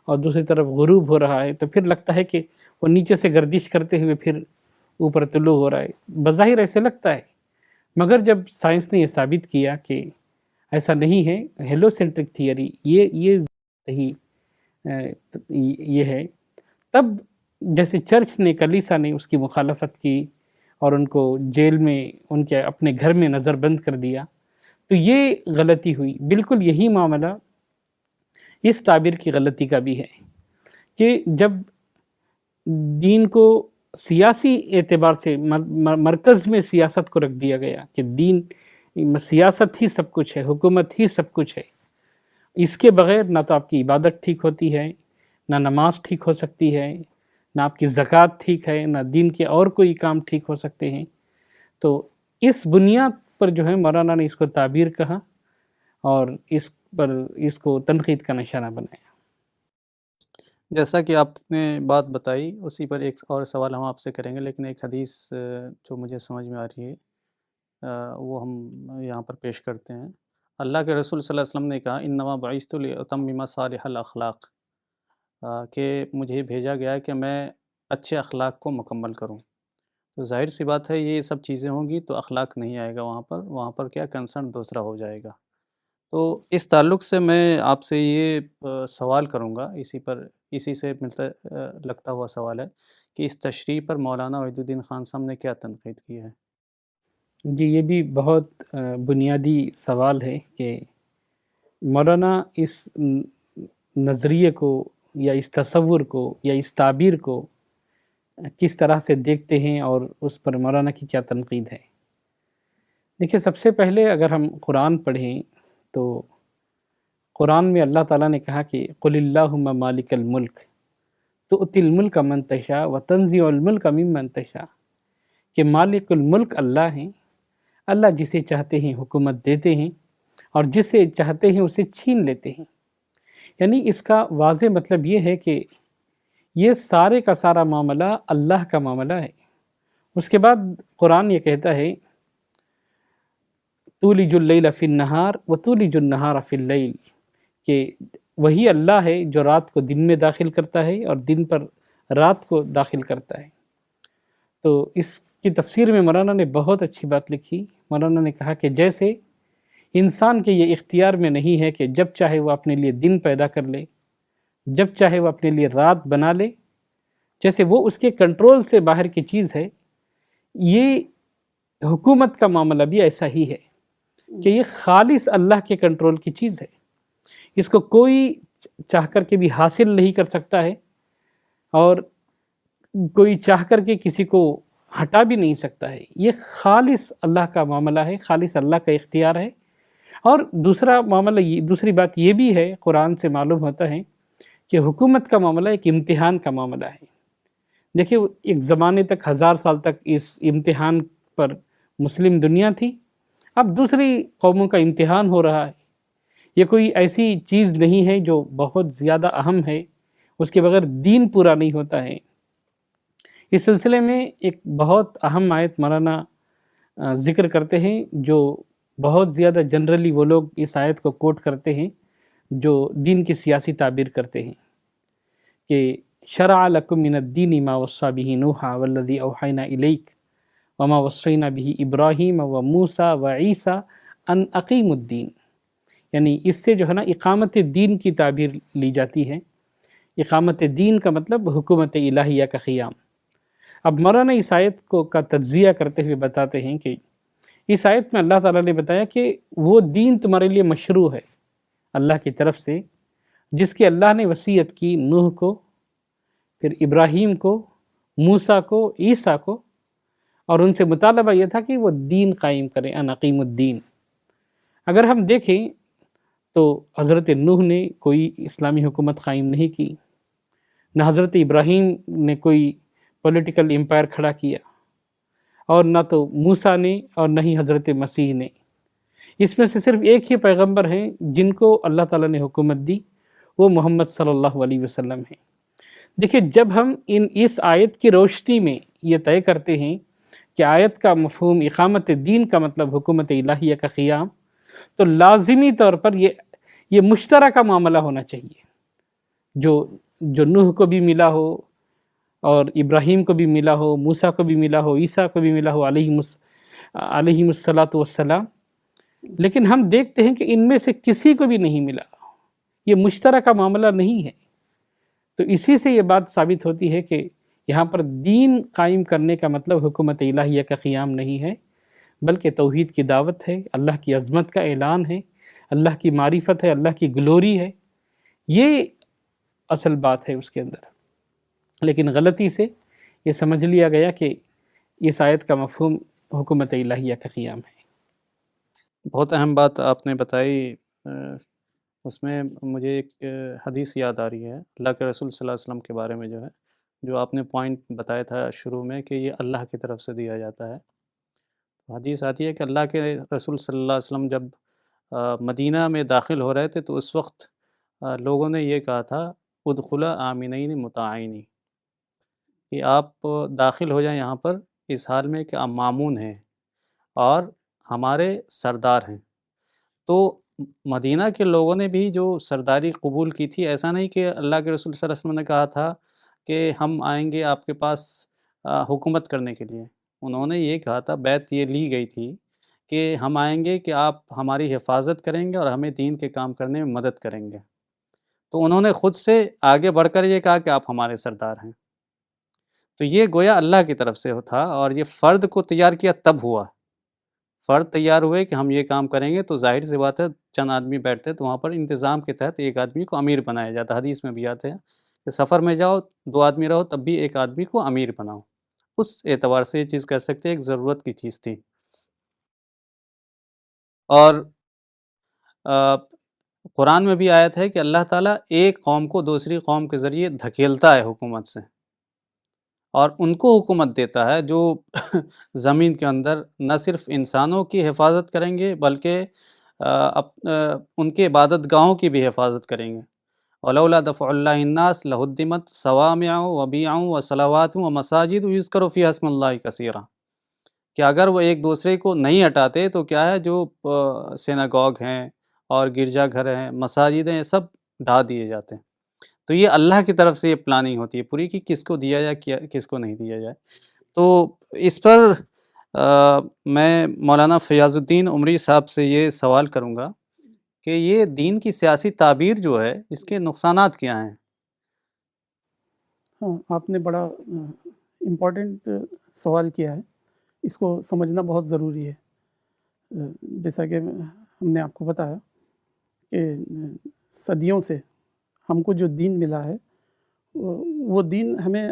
اور دوسری طرف غروب ہو رہا ہے، تو پھر لگتا ہے کہ وہ نیچے سے گردش کرتے ہوئے پھر اوپر طلوع ہو رہا ہے. بظاہر ایسے لگتا ہے، مگر جب سائنس نے یہ ثابت کیا کہ ایسا نہیں ہے، ہیلو سینٹرک تھیوری یہ صحیح یہ ہے، تب جیسے چرچ نے، کلیسا نے اس کی مخالفت کی اور ان کو جیل میں، ان کے اپنے گھر میں نظر بند کر دیا. تو یہ غلطی ہوئی. بالکل یہی معاملہ اس تعبیر کی غلطی کا بھی ہے کہ جب دین کو سیاسی اعتبار سے مرکز میں سیاست کو رکھ دیا گیا کہ دین سیاست ہی سب کچھ ہے، حکومت ہی سب کچھ ہے، اس کے بغیر نہ تو آپ کی عبادت ٹھیک ہوتی ہے، نہ نماز ٹھیک ہو سکتی ہے، نہ آپ کی زکوٰۃ ٹھیک ہے، نہ دین کے اور کوئی کام ٹھیک ہو سکتے ہیں. تو اس بنیاد پر جو ہے مولانا نے اس کو تعبیر کہا اور اس پر اس کو تنقید کا نشانہ بنایا. جیسا کہ آپ نے بات بتائی، اسی پر ایک اور سوال ہم آپ سے کریں گے، لیکن ایک حدیث جو مجھے سمجھ میں آ رہی ہے وہ ہم یہاں پر پیش کرتے ہیں. اللہ کے رسول صلی اللہ علیہ وسلم نے کہا، انما بعثت لاتمم صالح الاخلاق، کہ مجھے بھیجا گیا ہے کہ میں اچھے اخلاق کو مکمل کروں. تو ظاہر سی بات ہے یہ سب چیزیں ہوں گی تو اخلاق نہیں آئے گا وہاں پر کیا کنسرن دوسرا ہو جائے گا۔ تو اس تعلق سے میں آپ سے یہ سوال کروں گا، اسی سے ملتا لگتا ہوا سوال ہے کہ اس تشریح پر مولانا وحید الدین خان صاحب نے کیا تنقید کی ہے؟ جی، یہ بھی بہت بنیادی سوال ہے کہ مولانا اس نظریے کو یا اس تصور کو یا اس تعبیر کو کس طرح سے دیکھتے ہیں اور اس پر مولانا کی کیا تنقید ہے۔ دیکھیے، سب سے پہلے اگر ہم قرآن پڑھیں تو قرآن میں اللہ تعالیٰ نے کہا کہ قل اللہم مالک الملک تؤتی الملک من تشاء وتنزع الملک ممن تشاء، کہ مالک الملک اللہ ہیں، اللہ جسے چاہتے ہیں حکومت دیتے ہیں اور جسے چاہتے ہیں اسے چھین لیتے ہیں۔ یعنی اس کا واضح مطلب یہ ہے کہ یہ سارے کا سارا معاملہ اللہ کا معاملہ ہے۔ اس کے بعد قرآن یہ کہتا ہے تولج اللیل فی النہار وتولج النہار فی اللیل، کہ وہی اللہ ہے جو رات کو دن میں داخل کرتا ہے اور دن پر رات کو داخل کرتا ہے۔ تو اس کی تفسیر میں مولانا نے بہت اچھی بات لکھی۔ مولانا نے کہا کہ جیسے انسان کے یہ اختیار میں نہیں ہے کہ جب چاہے وہ اپنے لیے دن پیدا کر لے، جب چاہے وہ اپنے لیے رات بنا لے، جیسے وہ اس کے کنٹرول سے باہر کی چیز ہے، یہ حکومت کا معاملہ بھی ایسا ہی ہے کہ یہ خالص اللہ کے کنٹرول کی چیز ہے۔ اس کو کوئی چاہ کر کے بھی حاصل نہیں کر سکتا ہے اور کوئی چاہ کر کے کسی کو ہٹا بھی نہیں سکتا ہے۔ یہ خالص اللہ کا معاملہ ہے، خالص اللہ کا اختیار ہے۔ اور دوسری بات یہ بھی ہے، قرآن سے معلوم ہوتا ہے کہ حکومت کا معاملہ ایک امتحان کا معاملہ ہے۔ دیکھیں، ایک زمانے تک 1000 سال تک اس امتحان پر مسلم دنیا تھی، اب دوسری قوموں کا امتحان ہو رہا ہے۔ یہ کوئی ایسی چیز نہیں ہے جو بہت زیادہ اہم ہے، اس کے بغیر دین پورا نہیں ہوتا ہے۔ اس سلسلے میں ایک بہت اہم آیت مولانا ذکر کرتے ہیں، جو بہت زیادہ جنرلی وہ لوگ اس آیت کو کوٹ کرتے ہیں جو دین کی سیاسی تعبیر کرتے ہیں کہ شرع لکم من الدین ما وصی بہ نوحا والذی اوحینا الیک وما وصینا بہ ابراہیم وموسیٰ وعیسیٰ ان اقیموا الدین، یعنی اس سے جو ہے نا اقامت دین کی تعبیر لی جاتی ہے۔ اقامت دین کا مطلب حکومت الہیہ کا قیام۔ اب مولانا اس آیت کا تجزیہ کرتے ہوئے بتاتے ہیں کہ اس آیت میں اللہ تعالیٰ نے بتایا کہ وہ دین تمہارے لیے مشروع ہے اللہ کی طرف سے، جس کی اللہ نے وصیت کی نوح کو، پھر ابراہیم کو، موسیٰ کو، عیسیٰ کو، اور ان سے مطالبہ یہ تھا کہ وہ دین قائم کریں، ان اقیم الدین۔ اگر ہم دیکھیں تو حضرت نوح نے کوئی اسلامی حکومت قائم نہیں کی، نہ حضرت ابراہیم نے کوئی پولیٹیکل امپائر کھڑا کیا، اور نہ تو موسیٰ نے اور نہ ہی حضرت مسیح نے۔ اس میں سے صرف ایک ہی پیغمبر ہیں جن کو اللہ تعالیٰ نے حکومت دی، وہ محمد صلی اللہ علیہ وسلم ہیں۔ دیکھیں، جب ہم اس آیت کی روشنی میں یہ طے کرتے ہیں کہ آیت کا مفہوم اقامت دین کا مطلب حکومت الہیہ کا قیام، تو لازمی طور پر یہ مشترکہ معاملہ ہونا چاہیے، جو نوح کو بھی ملا ہو اور ابراہیم کو بھی ملا ہو، موسیٰ کو بھی ملا ہو، عیسیٰ کو بھی ملا ہو علیہم الصلاۃ والسلام۔ لیکن ہم دیکھتے ہیں کہ ان میں سے کسی کو بھی نہیں ملا، یہ مشترکہ معاملہ نہیں ہے۔ تو اسی سے یہ بات ثابت ہوتی ہے کہ یہاں پر دین قائم کرنے کا مطلب حکومت الہیہ کا قیام نہیں ہے، بلکہ توحید کی دعوت ہے، اللہ کی عظمت کا اعلان ہے، اللہ کی معرفت ہے، اللہ کی گلوری ہے، یہ اصل بات ہے اس کے اندر۔ لیکن غلطی سے یہ سمجھ لیا گیا کہ اس آیت کا مفہوم حکومت الہیہ کا قیام ہے۔ بہت اہم بات آپ نے بتائی، اس میں مجھے ایک حدیث یاد آ رہی ہے اللہ کے رسول صلی اللہ علیہ وسلم کے بارے میں، جو آپ نے پوائنٹ بتایا تھا شروع میں کہ یہ اللہ کی طرف سے دیا جاتا ہے۔ حدیث آتی ہے کہ اللہ کے رسول صلی اللہ علیہ وسلم جب مدینہ میں داخل ہو رہے تھے تو اس وقت لوگوں نے یہ کہا تھا ادخلا آمنین مطاعین، کہ آپ داخل ہو جائیں یہاں پر اس حال میں کہ آپ مامون ہیں اور ہمارے سردار ہیں۔ تو مدینہ کے لوگوں نے بھی جو سرداری قبول کی تھی، ایسا نہیں کہ اللہ کے رسول صلی اللہ علیہ وسلم نے کہا تھا کہ ہم آئیں گے آپ کے پاس حکومت کرنے کے لیے، انہوں نے یہ کہا تھا، بیعت یہ لی گئی تھی کہ ہم آئیں گے کہ آپ ہماری حفاظت کریں گے اور ہمیں دین کے کام کرنے میں مدد کریں گے۔ تو انہوں نے خود سے آگے بڑھ کر یہ کہا کہ آپ ہمارے سردار ہیں۔ تو یہ گویا اللہ کی طرف سے تھا، اور یہ فرد کو تیار کیا تب ہوا۔ فرد تیار ہوئے کہ ہم یہ کام کریں گے، تو ظاہر سی بات ہے چند آدمی بیٹھتے تو وہاں پر انتظام کے تحت ایک آدمی کو امیر بنایا جاتا۔ حدیث میں بھی آتے ہیں کہ سفر میں جاؤ 2 آدمی رہو تب بھی ایک آدمی کو امیر بناؤ۔ اس اعتبار سے یہ چیز کہہ سکتے ہیں ایک ضرورت کی چیز تھی۔ اور قرآن میں بھی آیت ہے کہ اللہ تعالیٰ ایک قوم کو دوسری قوم کے ذریعے دھکیلتا ہے حکومت سے، اور ان کو حکومت دیتا ہے جو زمین کے اندر نہ صرف انسانوں کی حفاظت کریں گے بلکہ ان کے عبادت گاہوں کی بھی حفاظت کریں گے۔ وَلَوْلَا دَفْعُ اللَّهِ النَّاسَ لَهُدِّمَتْ صَوَامِعُ وَبِيعٌ وَصَلَوَاتٌ وَمَسَاجِدُ يُذْكَرُ فِيهَا اسْمُ اللَّهِ كَثِيرًا، کہ اگر وہ ایک دوسرے کو نہیں ہٹاتے تو کیا ہے جو سیناگوگ ہیں اور گرجا گھر ہیں، مساجد ہیں، سب ڈھا دیے جاتے ہیں۔ تو یہ اللہ کی طرف سے یہ پلاننگ ہوتی ہے پوری کہ کس کو دیا جائے کس کو نہیں دیا جائے۔ تو اس پر میں مولانا فیاض الدین عمری صاحب سے یہ سوال کروں گا کہ یہ دین کی سیاسی تعبیر جو ہے اس کے نقصانات کیا ہیں؟ ہاں، آپ نے بڑا امپورٹنٹ سوال کیا ہے، اس کو سمجھنا بہت ضروری ہے۔ جیسا کہ ہم نے آپ کو بتایا کہ صدیوں سے ہم کو جو دین ملا ہے وہ دین ہمیں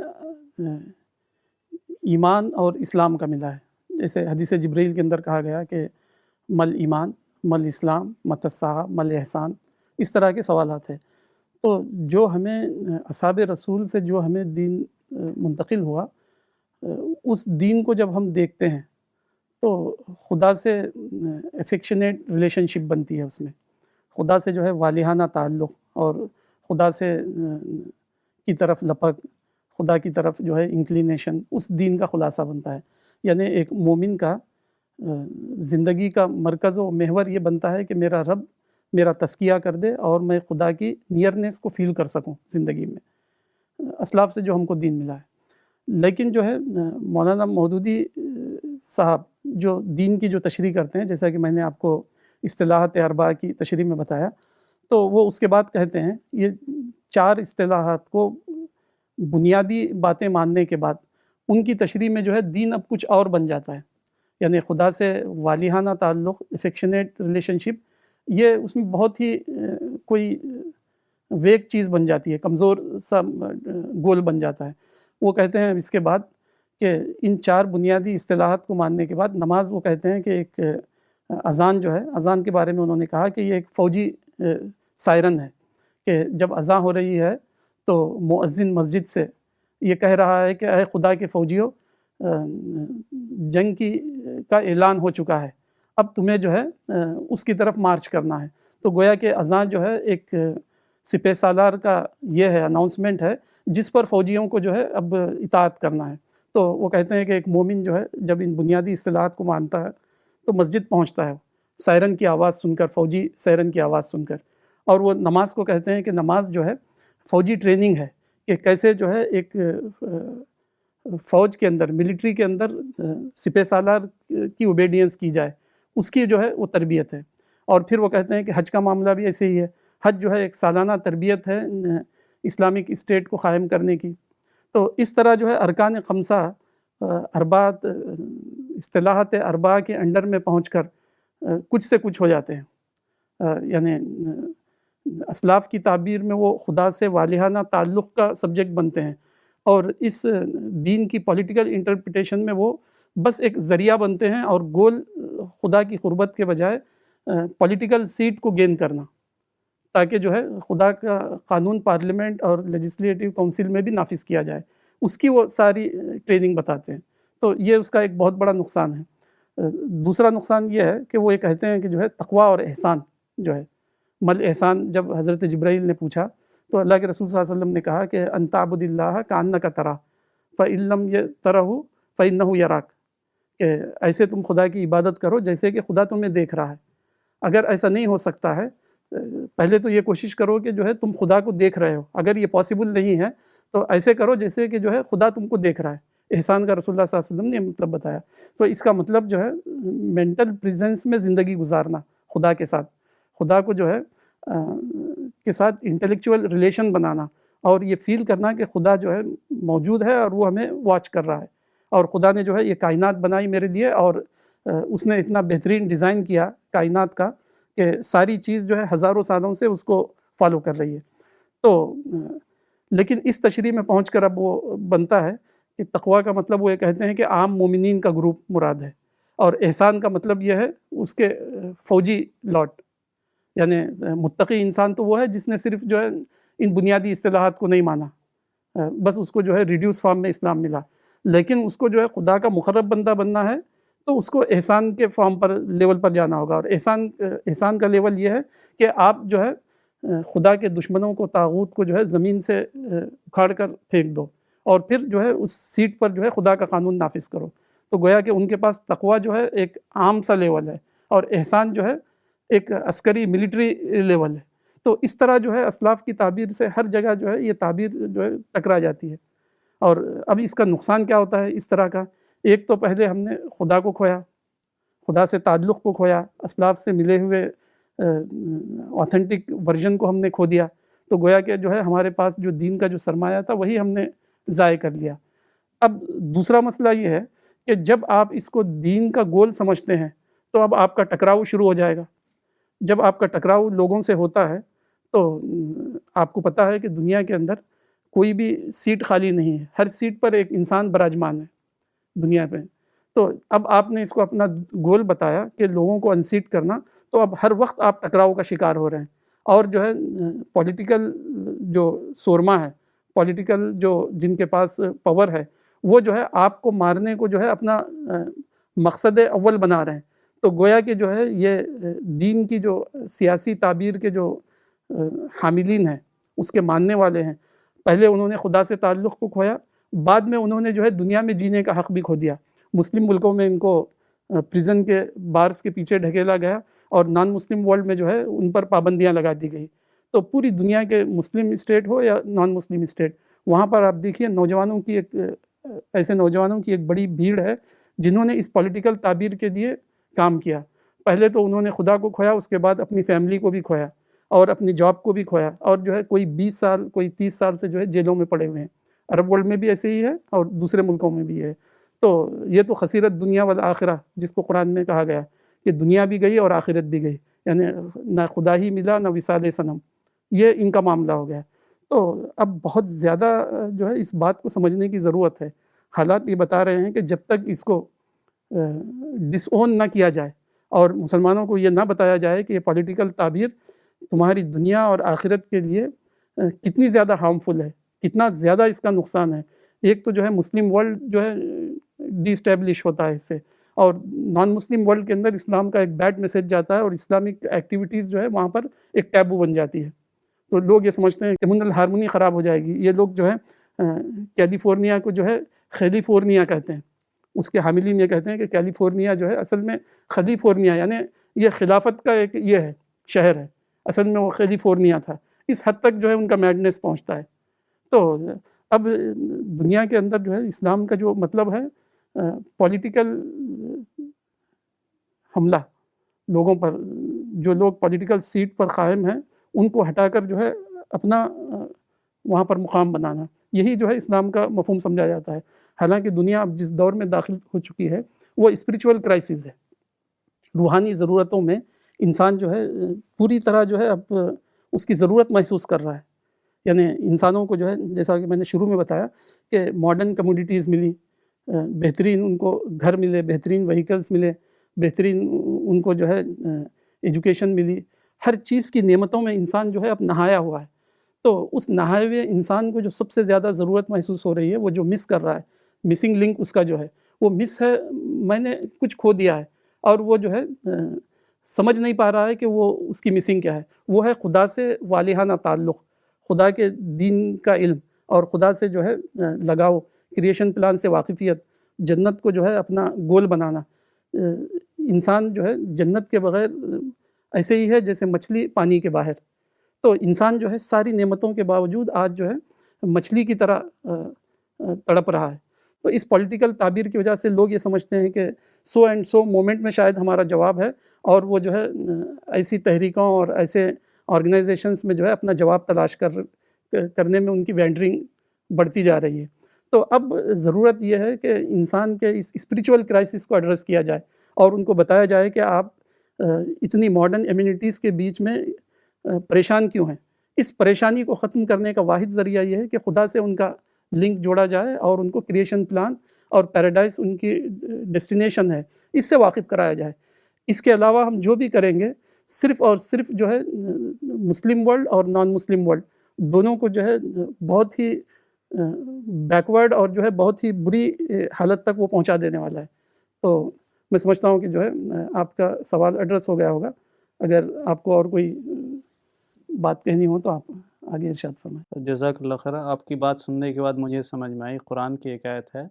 ایمان اور اسلام کا ملا ہے۔ جیسے حدیث جبرائیل کے اندر کہا گیا کہ مل ایمان، مل اسلام، مت الساعہ، مل احسان، اس طرح کے سوالات ہیں۔ تو جو ہمیں اصحاب رسول سے جو ہمیں دین منتقل ہوا، اس دین کو جب ہم دیکھتے ہیں تو خدا سے افیکشنیٹ ریلیشن شپ بنتی ہے، اس میں خدا سے جو ہے والہانہ تعلق اور خدا سے کی طرف لپک، خدا کی طرف جو ہے انکلینیشن، اس دین کا خلاصہ بنتا ہے۔ یعنی ایک مومن کا زندگی کا مرکز و محور یہ بنتا ہے کہ میرا رب میرا تزکیہ کر دے اور میں خدا کی نیئرنیس کو فیل کر سکوں زندگی میں، اسلاف سے جو ہم کو دین ملا ہے۔ لیکن جو ہے مولانا مودودی صاحب جو دین کی جو تشریح کرتے ہیں، جیسا کہ میں نے آپ کو اصطلاحات اربعہ کی تشریح میں بتایا، تو وہ اس کے بعد کہتے ہیں یہ 4 اصطلاحات کو بنیادی باتیں ماننے کے بعد ان کی تشریح میں جو ہے دین اب کچھ اور بن جاتا ہے۔ یعنی خدا سے والہانہ تعلق، افیکشنیٹ ریلیشن شپ، یہ اس میں بہت ہی کوئی ویک چیز بن جاتی ہے، کمزور سا گول بن جاتا ہے۔ وہ کہتے ہیں اس کے بعد کہ ان 4 بنیادی اصطلاحات کو ماننے کے بعد نماز، وہ کہتے ہیں کہ ایک اذان جو ہے، اذان کے بارے میں انہوں نے کہا کہ یہ ایک فوجی سائرن ہے، کہ جب اذان ہو رہی ہے تو مؤذن مسجد سے یہ کہہ رہا ہے کہ اے خدا کے فوجیوں، جنگ کا اعلان ہو چکا ہے، اب تمہیں جو ہے اس کی طرف مارچ کرنا ہے۔ تو گویا کہ اذان جو ہے ایک سپہ سالار کا یہ ہے، اناؤنسمنٹ ہے، جس پر فوجیوں کو جو ہے اب اطاعت کرنا ہے۔ تو وہ کہتے ہیں کہ ایک مومن جو ہے جب ان بنیادی اصطلاحات کو مانتا ہے تو مسجد پہنچتا ہے سائرن کی آواز سن کر، فوجی سائرن کی آواز سن کر، اور وہ نماز کو کہتے ہیں کہ نماز جو ہے فوجی ٹریننگ ہے، کہ کیسے جو ہے ایک فوج کے اندر، ملٹری کے اندر سپہ سالار کی اوبیڈینس کی جائے، اس کی جو ہے وہ تربیت ہے۔ اور پھر وہ کہتے ہیں کہ حج کا معاملہ بھی ایسے ہی ہے، حج جو ہے ایک سالانہ تربیت ہے اسلامک اسٹیٹ کو قائم کرنے کی۔ تو اس طرح جو ہے ارکان خمسہ، اربعہ اصطلاحات اربعہ کے انڈر میں پہنچ کر کچھ سے کچھ ہو جاتے ہیں۔ یعنی اسلاف کی تعبیر میں وہ خدا سے والہانہ تعلق کا سبجیکٹ بنتے ہیں، اور اس دین کی پولیٹیکل انٹرپریٹیشن میں وہ بس ایک ذریعہ بنتے ہیں، اور گول خدا کی قربت کے بجائے پولیٹیکل سیٹ کو گین کرنا، تاکہ جو ہے خدا کا قانون پارلیمنٹ اور لیجسلیٹو کونسل میں بھی نافذ کیا جائے، اس کی وہ ساری ٹریننگ بتاتے ہیں۔ تو یہ اس کا ایک بہت بڑا نقصان ہے۔ دوسرا نقصان یہ ہے کہ وہ یہ کہتے ہیں کہ جو ہے تقوی اور احسان جو ہے، مل احسان، جب حضرت جبرائیل نے پوچھا تو اللہ کے رسول صلی اللہ علیہ وسلم نے کہا کہ ان تعبد اللہ کأنک تراہ فإن لم ترہ فإنہ یراک، کہ ایسے تم خدا کی عبادت کرو جیسے کہ خدا تمہیں دیکھ رہا ہے۔ اگر ایسا نہیں ہو سکتا ہے، پہلے تو یہ کوشش کرو کہ جو ہے تم خدا کو دیکھ رہے ہو، اگر یہ پاسبل نہیں ہے تو ایسے کرو جیسے کہ جو ہے خدا تم کو دیکھ رہا ہے، احسان کا رسول اللہ صلی اللہ علیہ وسلم نے مطلب بتایا۔ تو اس کا مطلب جو ہے مینٹل پریزنس میں زندگی گزارنا خدا کے ساتھ، خدا کو جو ہے کے ساتھ انٹلیکچوئل ریلیشن بنانا، اور یہ فیل کرنا کہ خدا جو ہے موجود ہے اور وہ ہمیں واچ کر رہا ہے، اور خدا نے جو ہے یہ کائنات بنائی میرے لیے، اور اس نے اتنا بہترین ڈیزائن کیا کائنات کا کہ ساری چیز جو ہے ہزاروں سالوں سے اس کو فالو کر رہی ہے۔ تو لیکن اس تشریح میں پہنچ کر اب وہ بنتا ہے کہ تقویٰ کا مطلب وہ یہ کہتے ہیں کہ عام مومنین کا گروپ مراد ہے، اور احسان کا مطلب یہ ہے اس کے فوجی لاٹ، یعنی متقی انسان تو وہ ہے جس نے صرف جو ہے ان بنیادی اصطلاحات کو نہیں مانا، بس اس کو جو ہے ریڈیوس فارم میں اسلام ملا، لیکن اس کو جو ہے خدا کا مقرب بندہ بننا ہے تو اس کو احسان کے فارم پر لیول پر جانا ہوگا، اور احسان کا لیول یہ ہے کہ آپ جو ہے خدا کے دشمنوں کو، طاغوت کو جو ہے زمین سے اکھاڑ کر پھینک دو، اور پھر جو ہے اس سیٹ پر جو ہے خدا کا قانون نافذ کرو۔ تو گویا کہ ان کے پاس تقویٰ جو ہے ایک عام سا لیول ہے، اور احسان جو ہے ایک عسکری ملٹری لیول ہے۔ تو اس طرح جو ہے اسلاف کی تعبیر سے ہر جگہ جو ہے یہ تعبیر جو ہے ٹکرا جاتی ہے۔ اور اب اس کا نقصان کیا ہوتا ہے اس طرح کا؟ ایک تو پہلے ہم نے خدا کو کھویا، خدا سے تعلق کو کھویا، اسلاف سے ملے ہوئے آتھینٹک ورژن کو ہم نے کھو دیا، تو گویا کہ جو ہے ہمارے پاس جو دین کا جو سرمایہ تھا وہی ہم نے ضائع کر لیا۔ اب دوسرا مسئلہ یہ ہے کہ جب آپ اس کو دین کا گول سمجھتے ہیں تو اب آپ کا ٹکراؤ شروع ہو جائے گا۔ جب آپ کا ٹکراؤ لوگوں سے ہوتا ہے تو آپ کو پتہ ہے کہ دنیا کے اندر کوئی بھی سیٹ خالی نہیں ہے، ہر سیٹ پر ایک انسان براجمان ہے دنیا پہ۔ تو اب آپ نے اس کو اپنا گول بتایا کہ لوگوں کو انسیٹ کرنا، تو اب ہر وقت آپ ٹکراؤ کا شکار ہو رہے ہیں، اور جو ہے پولیٹیکل جو سورما ہے، پولیٹیکل جو جن کے پاس پاور ہے، وہ جو ہے آپ کو مارنے کو جو ہے اپنا مقصد اول بنا رہے ہیں۔ تو گویا کہ جو ہے یہ دین کی جو سیاسی تعبیر کے جو حاملین ہیں، اس کے ماننے والے ہیں، پہلے انہوں نے خدا سے تعلق کو کھویا، بعد میں انہوں نے جو ہے دنیا میں جینے کا حق بھی کھو دیا۔ مسلم ملکوں میں ان کو پریزن کے بارز کے پیچھے ڈھکیلا گیا، اور نان مسلم ورلڈ میں جو ہے ان پر پابندیاں لگا دی گئی۔ تو پوری دنیا کے مسلم اسٹیٹ ہو یا نان مسلم اسٹیٹ، وہاں پر آپ دیکھیے نوجوانوں کی ایسے نوجوانوں کی ایک بڑی بھیڑ ہے جنہوں نے اس پولیٹیکل تعبیر کے لیے کام کیا۔ پہلے تو انہوں نے خدا کو کھویا، اس کے بعد اپنی فیملی کو بھی کھویا، اور اپنی جاب کو بھی کھویا، اور جو ہے کوئی 20 سال کوئی 30 سال سے جو ہے جیلوں میں پڑے ہوئے ہیں۔ عرب ورلڈ میں بھی ایسے ہی ہے اور دوسرے ملکوں میں بھی ہے۔ تو یہ تو خسیرت دنیا والآخرہ جس کو قرآن میں کہا گیا کہ دنیا بھی گئی اور آخرت بھی گئی، یعنی نہ خدا ہی ملا نہ وصال صنم، یہ ان کا معاملہ ہو گیا۔ تو اب بہت زیادہ جو ہے اس بات کو سمجھنے کی ضرورت ہے۔ حالات یہ بتا رہے ہیں کہ جب تک اس کو ڈس اون نہ کیا جائے اور مسلمانوں کو یہ نہ بتایا جائے کہ یہ پولیٹیکل تعبیر تمہاری دنیا اور آخرت کے لیے کتنی زیادہ ہارمفل ہے، کتنا زیادہ اس کا نقصان ہے۔ ایک تو جو ہے مسلم ورلڈ جو ہے ڈی اسٹیبلش ہوتا ہے اس سے، اور نان مسلم ورلڈ کے اندر اسلام کا ایک بیڈ میسج جاتا ہے، اور اسلامک ایکٹیویٹیز جو ہے وہاں پر ایک ٹیبو بن جاتی ہے۔ تو لوگ یہ سمجھتے ہیں کہ کمیونل ہارمونی خراب ہو جائے گی۔ یہ لوگ جو ہے کیلیفورنیا کو جو ہے خیلیفورنیا کہتے ہیں، اس کے حاملین یہ کہتے ہیں کہ کیلیفورنیا جو ہے اصل میں خلیفورنیا، یعنی یہ خلافت کا ایک یہ ہے شہر ہے، اصل میں وہ خیلیفورنیا تھا۔ اس حد تک جو ہے ان کا میڈنس پہنچتا ہے۔ تو اب دنیا کے اندر جو ہے اسلام کا جو مطلب ہے پولیٹیکل حملہ لوگوں پر، جو لوگ پولیٹیکل سیٹ پر قائم ہیں ان کو ہٹا کر جو ہے اپنا وہاں پر مقام بنانا، یہی جو ہے اسلام کا مفہوم سمجھا جاتا ہے۔ حالانکہ دنیا اب جس دور میں داخل ہو چکی ہے وہ اسپریچول کرائسس ہے۔ روحانی ضرورتوں میں انسان جو ہے پوری طرح جو ہے اب اس کی ضرورت محسوس کر رہا ہے۔ یعنی انسانوں کو جو ہے جیسا کہ میں نے شروع میں بتایا کہ ماڈرن کموڈیٹیز ملی، بہترین ان کو گھر ملے، بہترین وہیکلز ملے، بہترین ان کو جو ہے ایجوکیشن ملی، ہر چیز کی نعمتوں میں انسان جو ہے اب نہایا ہوا ہے۔ تو اس نہائے ہوئے انسان کو جو سب سے زیادہ ضرورت محسوس ہو رہی ہے، وہ جو مس کر رہا ہے، مسنگ لنک اس کا جو ہے وہ مس ہے، میں نے کچھ کھو دیا ہے، اور وہ جو ہے سمجھ نہیں پا رہا ہے کہ وہ اس کی مسنگ کیا ہے۔ وہ ہے خدا سے والہانہ تعلق، خدا کے دین کا علم، اور خدا سے جو ہے لگاؤ، کریشن پلان سے واقفیت، جنت کو جو ہے اپنا گول بنانا۔ انسان جو ہے جنت کے بغیر ایسے ہی ہے جیسے مچھلی پانی کے باہر۔ تو انسان جو ہے ساری نعمتوں کے باوجود آج جو ہے مچھلی کی طرح تڑپ رہا ہے۔ تو اس پولیٹیکل تعبیر کی وجہ سے لوگ یہ سمجھتے ہیں کہ سو اینڈ سو مومنٹ میں شاید ہمارا جواب ہے، اور وہ جو ہے ایسی تحریکوں اور ایسے آرگنائزیشنز میں جو ہے اپنا جواب تلاش کرنے میں ان کی وینڈرنگ بڑھتی جا رہی ہے۔ تو اب ضرورت یہ ہے کہ انسان کے اس اسپریچول کرائسس کو ایڈریس کیا جائے، اور ان کو بتایا جائے کہ آپ اتنی ماڈرن ایمینٹیز کے بیچ میں پریشان کیوں ہیں۔ اس پریشانی کو ختم کرنے کا واحد ذریعہ یہ ہے کہ خدا سے ان کا لنک جوڑا جائے، اور ان کو کریشن پلان اور پیراڈائز ان کی ڈیسٹینیشن ہے، اس سے واقف کرایا جائے۔ اس کے علاوہ ہم جو بھی کریں گے صرف اور صرف جو ہے مسلم ورلڈ اور نان مسلم ورلڈ دونوں کو جو ہے بہت ہی بیکورڈ اور جو ہے بہت ہی بری حالت تک وہ پہنچا دینے والا ہے۔ تو میں سمجھتا ہوں کہ جو ہے آپ کا سوال ایڈریس ہو گیا ہوگا۔ اگر آپ کو اور کوئی بات کہنی ہو تو آپ آگے ارشاد فرمائیں۔ جزاک اللہ خیر۔ آپ کی بات سننے کے بعد مجھے سمجھ میں آئی، قرآن کی ایک آیت ہے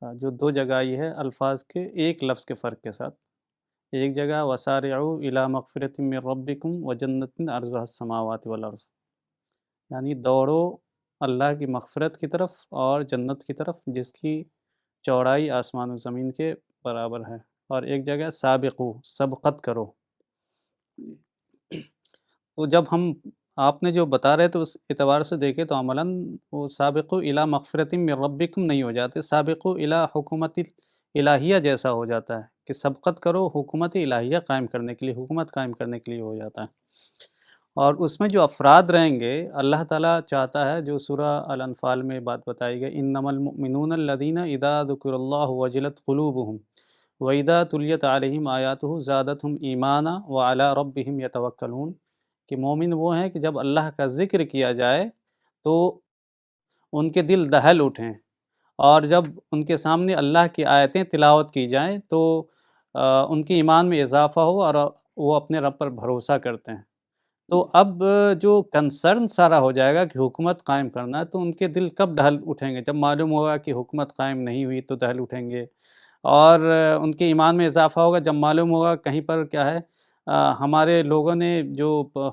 جو دو جگہ آئی ہے الفاظ کے ایک لفظ کے فرق کے ساتھ۔ ایک جگہ وَسَارِعُوا إِلَىٰ مَغْفِرَةٍ مِّن رَبِّكُمْ وَجَنَّةٍ عَرْضُهَا السَّمَاوَاتُ وَالْأَرْضُ، یعنی دوڑو اللہ کی مغفرت کی طرف اور جنت کی طرف جس کی چوڑائی آسمان و زمین کے برابر ہے۔ اور ایک جگہ سابقو، سبقت کرو۔ تو جب ہم آپ نے جو بتا رہے تو اس اعتبار سے دیکھیں تو عملاً وہ سابقو الی مغفرۃ من ربکم نہیں ہو جاتے، سابقو الی حکومت الہیہ جیسا ہو جاتا ہے کہ سبقت کرو حکومت الہیہ قائم کرنے کے لیے، حکومت قائم کرنے کے لیے ہو جاتا ہے۔ اور اس میں جو افراد رہیں گے اللہ تعالیٰ چاہتا ہے، جو سورہ الانفال میں بات بتائی گئی انما المؤمنون الذین اذا ذکر اللہ وجلت قلوبہم وَإِذَا تُلِيَتْ عَلَيْهِمْ آيَاتُهُ زَادَتْهُمْ إِيمَانًا وَعَلَىٰ رَبِّهِمْ يَتَوَكَّلُونَ، کہ مومن وہ ہیں کہ جب اللہ کا ذکر کیا جائے تو ان کے دل دہل اٹھیں، اور جب ان کے سامنے اللہ کی آیتیں تلاوت کی جائیں تو ان کے ایمان میں اضافہ ہو اور وہ اپنے رب پر بھروسہ کرتے ہیں۔ تو اب جو کنسرن سارا ہو جائے گا کہ حکومت قائم کرنا ہے، تو ان کے دل کب دہل اٹھیں گے؟ جب معلوم ہوگا کہ حکومت قائم نہیں ہوئی تو دہل اٹھیں گے، اور ان کے ایمان میں اضافہ ہوگا جب معلوم ہوگا کہیں پر کیا ہے ہمارے لوگوں نے جو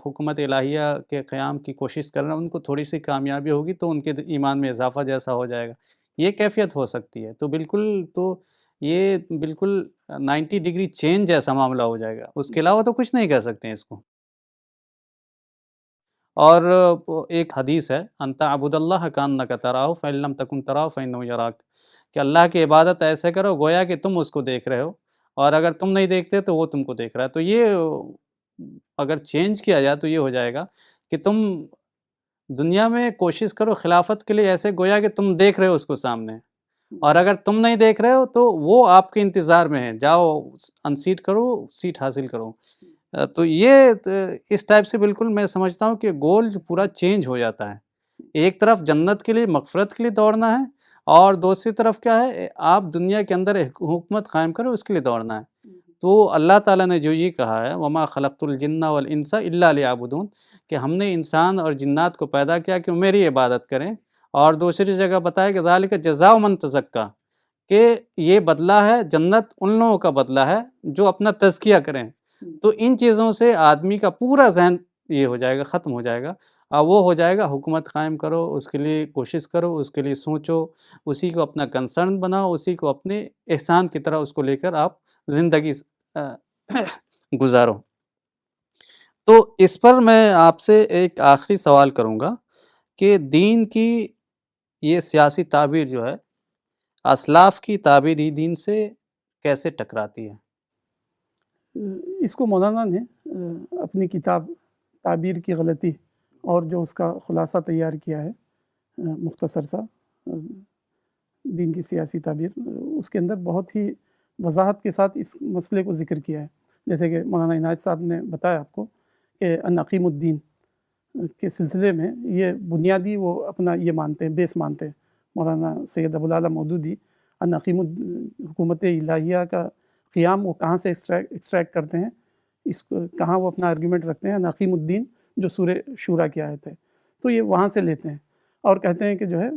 حکومت الہیہ کے قیام کی کوشش کر رہے ہیں ان کو تھوڑی سی کامیابی ہوگی تو ان کے ایمان میں اضافہ جیسا ہو جائے گا۔ یہ کیفیت ہو سکتی ہے، تو یہ بالکل 90 ڈگری چینج جیسا معاملہ ہو جائے گا، اس کے علاوہ تو کچھ نہیں کہہ سکتے ہیں اس کو۔ اور ایک حدیث ہے ان تعبد اللہ کانک تراہ فإن لم تکن تراہ فإنہ یراک، کہ اللہ کی عبادت ایسے کرو گویا کہ تم اس کو دیکھ رہے ہو، اور اگر تم نہیں دیکھتے تو وہ تم کو دیکھ رہا ہے۔ تو یہ اگر چینج کیا جائے تو یہ ہو جائے گا کہ تم دنیا میں کوشش کرو خلافت کے لیے ایسے گویا کہ تم دیکھ رہے ہو اس کو سامنے، اور اگر تم نہیں دیکھ رہے ہو تو وہ آپ کے انتظار میں ہے، جاؤ انسیٹ کرو، سیٹ حاصل کرو۔ تو یہ اس ٹائپ سے بالکل میں سمجھتا ہوں کہ گول پورا چینج ہو جاتا ہے۔ ایک طرف جنت کے لیے، مغفرت کے لیے دوڑنا ہے، اور دوسری طرف کیا ہے آپ دنیا کے اندر حکومت قائم کرو اس کے لیے دوڑنا ہے۔ تو اللہ تعالیٰ نے جو یہ کہا ہے وَمَا خَلَقْتُ الْجِنَّ وَالْإِنسَ إِلَّا لِيَعْبُدُونَ، کہ ہم نے انسان اور جنات کو پیدا کیا کہ وہ میری عبادت کریں، اور دوسری جگہ بتایا کہ ذَلِكَ جَزَاءُ مَن تَزَكَّىٰ، کہ یہ بدلہ ہے، جنت ان لوگوں کا بدلہ ہے جو اپنا تزکیہ کریں۔ تو ان چیزوں سے آدمی کا پورا ذہن یہ ہو جائے گا، ختم ہو جائے گا، اور وہ ہو جائے گا حکومت قائم کرو، اس کے لیے کوشش کرو، اس کے لیے سوچو، اسی کو اپنا کنسرن بناؤ، اسی کو اپنے احسان کی طرح اس کو لے کر آپ زندگی گزارو۔ تو اس پر میں آپ سے ایک آخری سوال کروں گا کہ دین کی یہ سیاسی تعبیر جو ہے اسلاف کی تعبیر ہی دین سے کیسے ٹکراتی ہے؟ اس کو مولانا نے اپنی کتاب تعبیر کی غلطی اور جو اس کا خلاصہ تیار کیا ہے مختصر سا دین کی سیاسی تعبیر، اس کے اندر بہت ہی وضاحت کے ساتھ اس مسئلے کو ذکر کیا ہے۔ جیسے کہ مولانا عنایت صاحب نے بتایا آپ کو کہ ان اقیم الدین کے سلسلے میں یہ بنیادی وہ اپنا یہ مانتے ہیں، بیس مانتے ہیں مولانا سید ابوالعالیٰ مودودی۔ ان اقیم حکومت الہیہ کا قیام وہ کہاں سے ایکسٹریکٹ کرتے ہیں، اس کو کہاں وہ اپنا آرگیومنٹ رکھتے ہیں، نقیم الدین جو سورہ شورا کی آیت ہے، تو یہ وہاں سے لیتے ہیں اور کہتے ہیں کہ جو ہے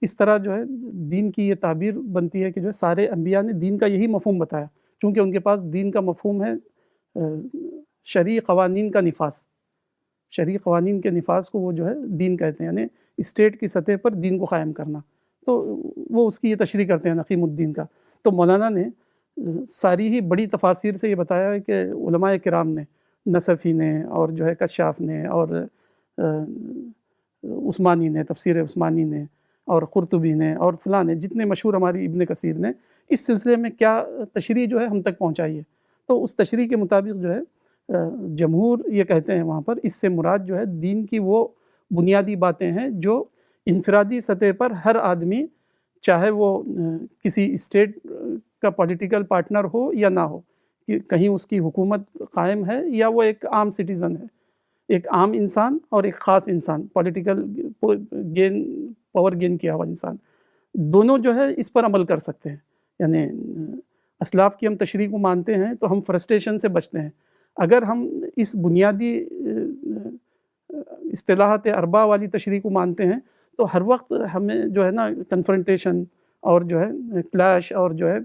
اس طرح جو ہے دین کی یہ تعبیر بنتی ہے کہ جو ہے سارے انبیاء نے دین کا یہی مفہوم بتایا، چونکہ ان کے پاس دین کا مفہوم ہے شرعی قوانین کا نفاذ، شرعی قوانین کے نفاذ کو وہ جو ہے دین کہتے ہیں، یعنی اسٹیٹ کی سطح پر دین کو قائم کرنا۔ تو وہ اس کی یہ تشریح کرتے ہیں نقیم الدین کا. تو مولانا نے ساری ہی بڑی تفاسیر سے یہ بتایا ہے کہ علماء کرام نے، نصفی نے اور جو ہے کشاف نے اور عثمانی نے، تفسیر عثمانی نے اور قرطبی نے اور فلاں نے، جتنے مشہور ہماری ابن کثیر نے اس سلسلے میں کیا تشریح جو ہے ہم تک پہنچائی ہے. تو اس تشریح کے مطابق جو ہے جمہور یہ کہتے ہیں وہاں پر اس سے مراد جو ہے دین کی وہ بنیادی باتیں ہیں جو انفرادی سطح پر ہر آدمی، چاہے وہ کسی اسٹیٹ کا پولیٹیکل پارٹنر ہو یا نہ ہو، کہ کہیں اس کی حکومت قائم ہے یا وہ ایک عام سٹیزن ہے، ایک عام انسان اور ایک خاص انسان، پولیٹیکل گین، پاور گین کیا ہوا انسان، دونوں جو ہے اس پر عمل کر سکتے ہیں. یعنی اسلاف کی ہم تشریح کو مانتے ہیں تو ہم فرسٹریشن سے بچتے ہیں. اگر ہم اس بنیادی اصطلاحات اربع والی تشریح کو مانتے ہیں تو ہر وقت ہمیں جو ہے نا کنفرنٹیشن اور جو ہے کلیش اور جو ہے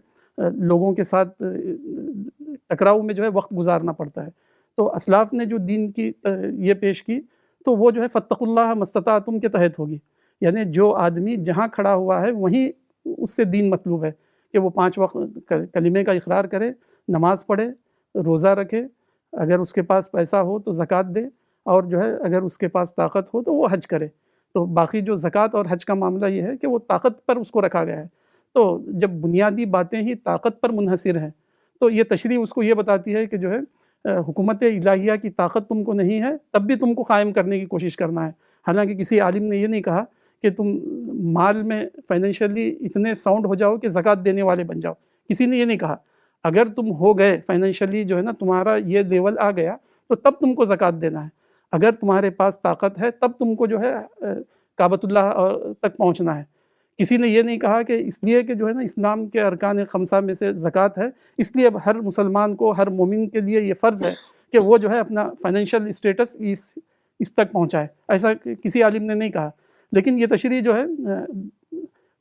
لوگوں کے ساتھ ٹکراؤ میں جو ہے وقت گزارنا پڑتا ہے. تو اسلاف نے جو دین کی یہ پیش کی تو وہ جو ہے فاتقوا اللہ ما استطعتم کے تحت ہوگی. یعنی جو آدمی جہاں کھڑا ہوا ہے وہیں اس سے دین مطلوب ہے کہ وہ 5 وقت کلمے کا اقرار کرے، نماز پڑھے، روزہ رکھے، اگر اس کے پاس پیسہ ہو تو زکوٰۃ دے، اور جو ہے اگر اس کے پاس طاقت ہو تو وہ حج کرے. تو باقی جو زکوٰۃ اور حج کا معاملہ یہ ہے کہ وہ طاقت پر اس کو رکھا گیا ہے. تو جب بنیادی باتیں ہی طاقت پر منحصر ہیں تو یہ تشریح اس کو یہ بتاتی ہے کہ جو ہے حکومت الہیہ کی طاقت تم کو نہیں ہے تب بھی تم کو قائم کرنے کی کوشش کرنا ہے. حالانکہ کسی عالم نے یہ نہیں کہا کہ تم مال میں فائنینشلی اتنے ساؤنڈ ہو جاؤ کہ زکوٰۃ دینے والے بن جاؤ. کسی نے یہ نہیں کہا. اگر تم ہو گئے فائنینشلی جو ہے نا تمہارا یہ لیول آ گیا تو تب تم کو زکوٰۃ دینا ہے. اگر تمہارے پاس طاقت ہے تب تم کو جو ہے کعبۃ اللہ تک پہنچنا ہے. کسی نے یہ نہیں کہا کہ اس لیے کہ جو ہے نا اسلام کے ارکان خمسہ میں سے زکوٰۃ ہے اس لیے اب ہر مسلمان کو، ہر مومن کے لیے یہ فرض ہے کہ وہ جو ہے اپنا فائنینشیل اسٹیٹس اس تک پہنچائے. ایسا کسی عالم نے نہیں کہا. لیکن یہ تشریح جو ہے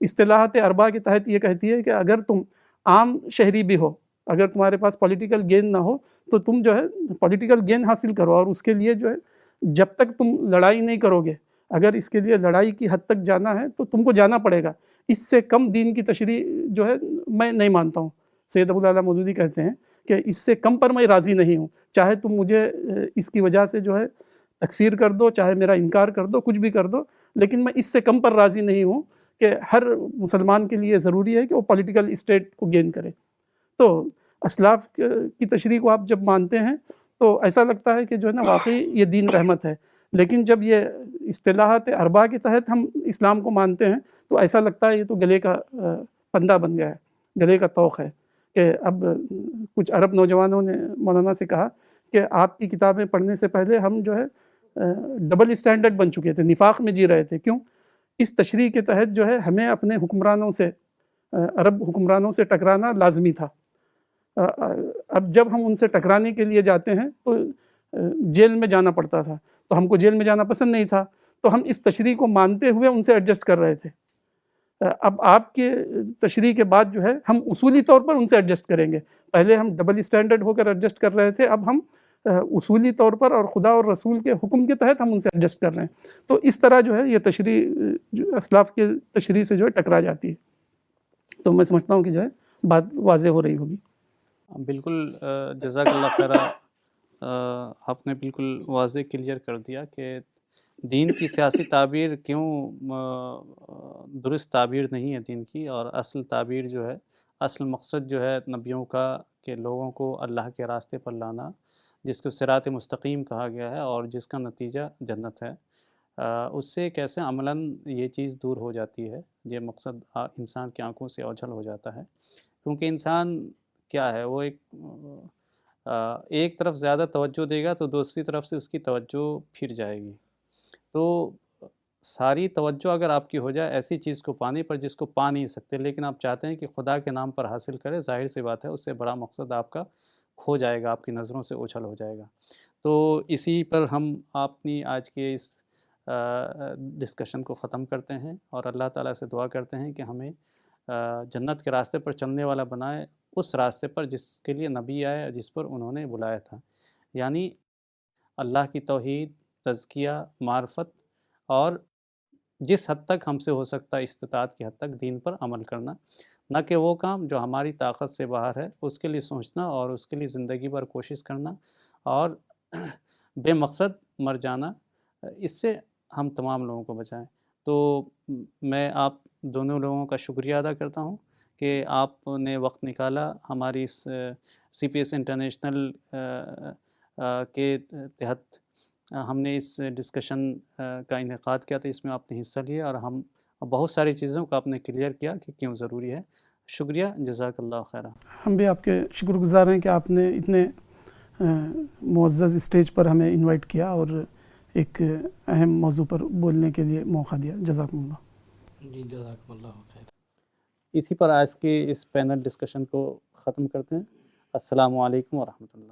اصطلاحات اربع کے تحت یہ کہتی ہے کہ اگر تم عام شہری بھی ہو، اگر تمہارے پاس پولیٹیکل گین نہ ہو تو تم جو ہے پولیٹیکل گین حاصل کرو، اور اس کے لیے جو ہے جب تک تم لڑائی نہیں کرو گے، اگر اس کے لیے لڑائی کی حد تک جانا ہے تو تم کو جانا پڑے گا. اس سے کم دین کی تشریح جو ہے میں نہیں مانتا ہوں. سید ابو العلا مودودی کہتے ہیں کہ اس سے کم پر میں راضی نہیں ہوں. چاہے تم مجھے اس کی وجہ سے جو ہے تکفیر کر دو، چاہے میرا انکار کر دو، کچھ بھی کر دو، لیکن میں اس سے کم پر راضی نہیں ہوں کہ ہر مسلمان کے لیے ضروری ہے کہ وہ پولیٹیکل اسٹیٹ کو گین کرے. تو اسلاف کی تشریح کو آپ جب مانتے ہیں تو ایسا لگتا ہے کہ جو ہے نا واقعی یہ دین رحمت ہے. لیکن جب یہ اصطلاحات اربع کے تحت ہم اسلام کو مانتے ہیں تو ایسا لگتا ہے یہ تو گلے کا پندہ بن گیا ہے، گلے کا طوق ہے. کہ اب کچھ عرب نوجوانوں نے مولانا سے کہا کہ آپ کی کتابیں پڑھنے سے پہلے ہم جو ہے ڈبل اسٹینڈرڈ بن چکے تھے، نفاق میں جی رہے تھے. کیوں؟ اس تشریح کے تحت جو ہے ہمیں اپنے حکمرانوں سے، عرب حکمرانوں سے ٹکرانا لازمی تھا. اب جب ہم ان سے ٹکرانے کے لیے جاتے ہیں تو جیل میں جانا پڑتا تھا، تو ہم کو جیل میں جانا پسند نہیں تھا، تو ہم اس تشریح کو مانتے ہوئے ان سے ایڈجسٹ کر رہے تھے. اب آپ کے تشریح کے بعد جو ہے ہم اصولی طور پر ان سے ایڈجسٹ کریں گے. پہلے ہم ڈبل اسٹینڈرڈ ہو کر ایڈجسٹ کر رہے تھے، اب ہم اصولی طور پر اور خدا اور رسول کے حکم کے تحت ہم ان سے ایڈجسٹ کر رہے ہیں. تو اس طرح جو ہے یہ تشریح اسلاف کے تشریح سے جو ہے ٹکرا جاتی ہے. تو میں سمجھتا ہوں کہ جو ہے بات واضح ہو رہی ہوگی. بالکل، جزاک اللہ خیر. آپ نے بالکل واضح کلیئر کر دیا کہ دین کی سیاسی تعبیر کیوں درست تعبیر نہیں ہے دین کی، اور اصل تعبیر جو ہے، اصل مقصد جو ہے نبیوں کا کہ لوگوں کو اللہ کے راستے پر لانا، جس کو صراط مستقیم کہا گیا ہے اور جس کا نتیجہ جنت ہے. اس سے کیسے عملاً یہ چیز دور ہو جاتی ہے، یہ مقصد انسان کی آنکھوں سے اوجھل ہو جاتا ہے. کیونکہ انسان کیا ہے، وہ ایک طرف زیادہ توجہ دے گا تو دوسری طرف سے اس کی توجہ پھر جائے گی. تو ساری توجہ اگر آپ کی ہو جائے ایسی چیز کو پانے پر جس کو پا نہیں سکتے، لیکن آپ چاہتے ہیں کہ خدا کے نام پر حاصل کرے، ظاہر سی بات ہے اس سے بڑا مقصد آپ کا کھو جائے گا، آپ کی نظروں سے اوجھل ہو جائے گا. تو اسی پر ہم اپنی آج کے اس ڈسکشن کو ختم کرتے ہیں، اور اللہ تعالیٰ سے دعا کرتے ہیں کہ ہمیں جنت کے راستے پر چلنے والا بنائے، اس راستے پر جس کے لیے نبی آئے، جس پر انہوں نے بلایا تھا، یعنی اللہ کی توحید، تزکیہ، معرفت اور جس حد تک ہم سے ہو سکتا ہے استطاعت کی حد تک دین پر عمل کرنا، نہ کہ وہ کام جو ہماری طاقت سے باہر ہے اس کے لیے سوچنا اور اس کے لیے زندگی بھر کوشش کرنا اور بے مقصد مر جانا، اس سے ہم تمام لوگوں کو بچائیں۔ تو میں آپ دونوں لوگوں کا شکریہ ادا کرتا ہوں کہ آپ نے وقت نکالا ہماری اس سی پی ایس انٹرنیشنل کے تحت ہم نے اس ڈسکشن کا انعقاد کیا تھا، اس میں آپ نے حصہ لیا اور ہم بہت ساری چیزوں کو آپ نے کلیئر کیا کہ کیوں ضروری ہے۔ شکریہ، جزاک اللہ خیرہ۔ ہم بھی آپ کے شکر گزار ہیں کہ آپ نے اتنے معزز اسٹیج پر ہمیں انوائٹ کیا اور ایک اہم موضوع پر بولنے کے لیے موقع دیا۔ جزاکم اللہ۔ جی جزاکم اللہ خیر۔ اسی پر آج کی اس پینل ڈسکشن کو ختم کرتے ہیں۔ السلام علیکم ورحمۃ اللہ۔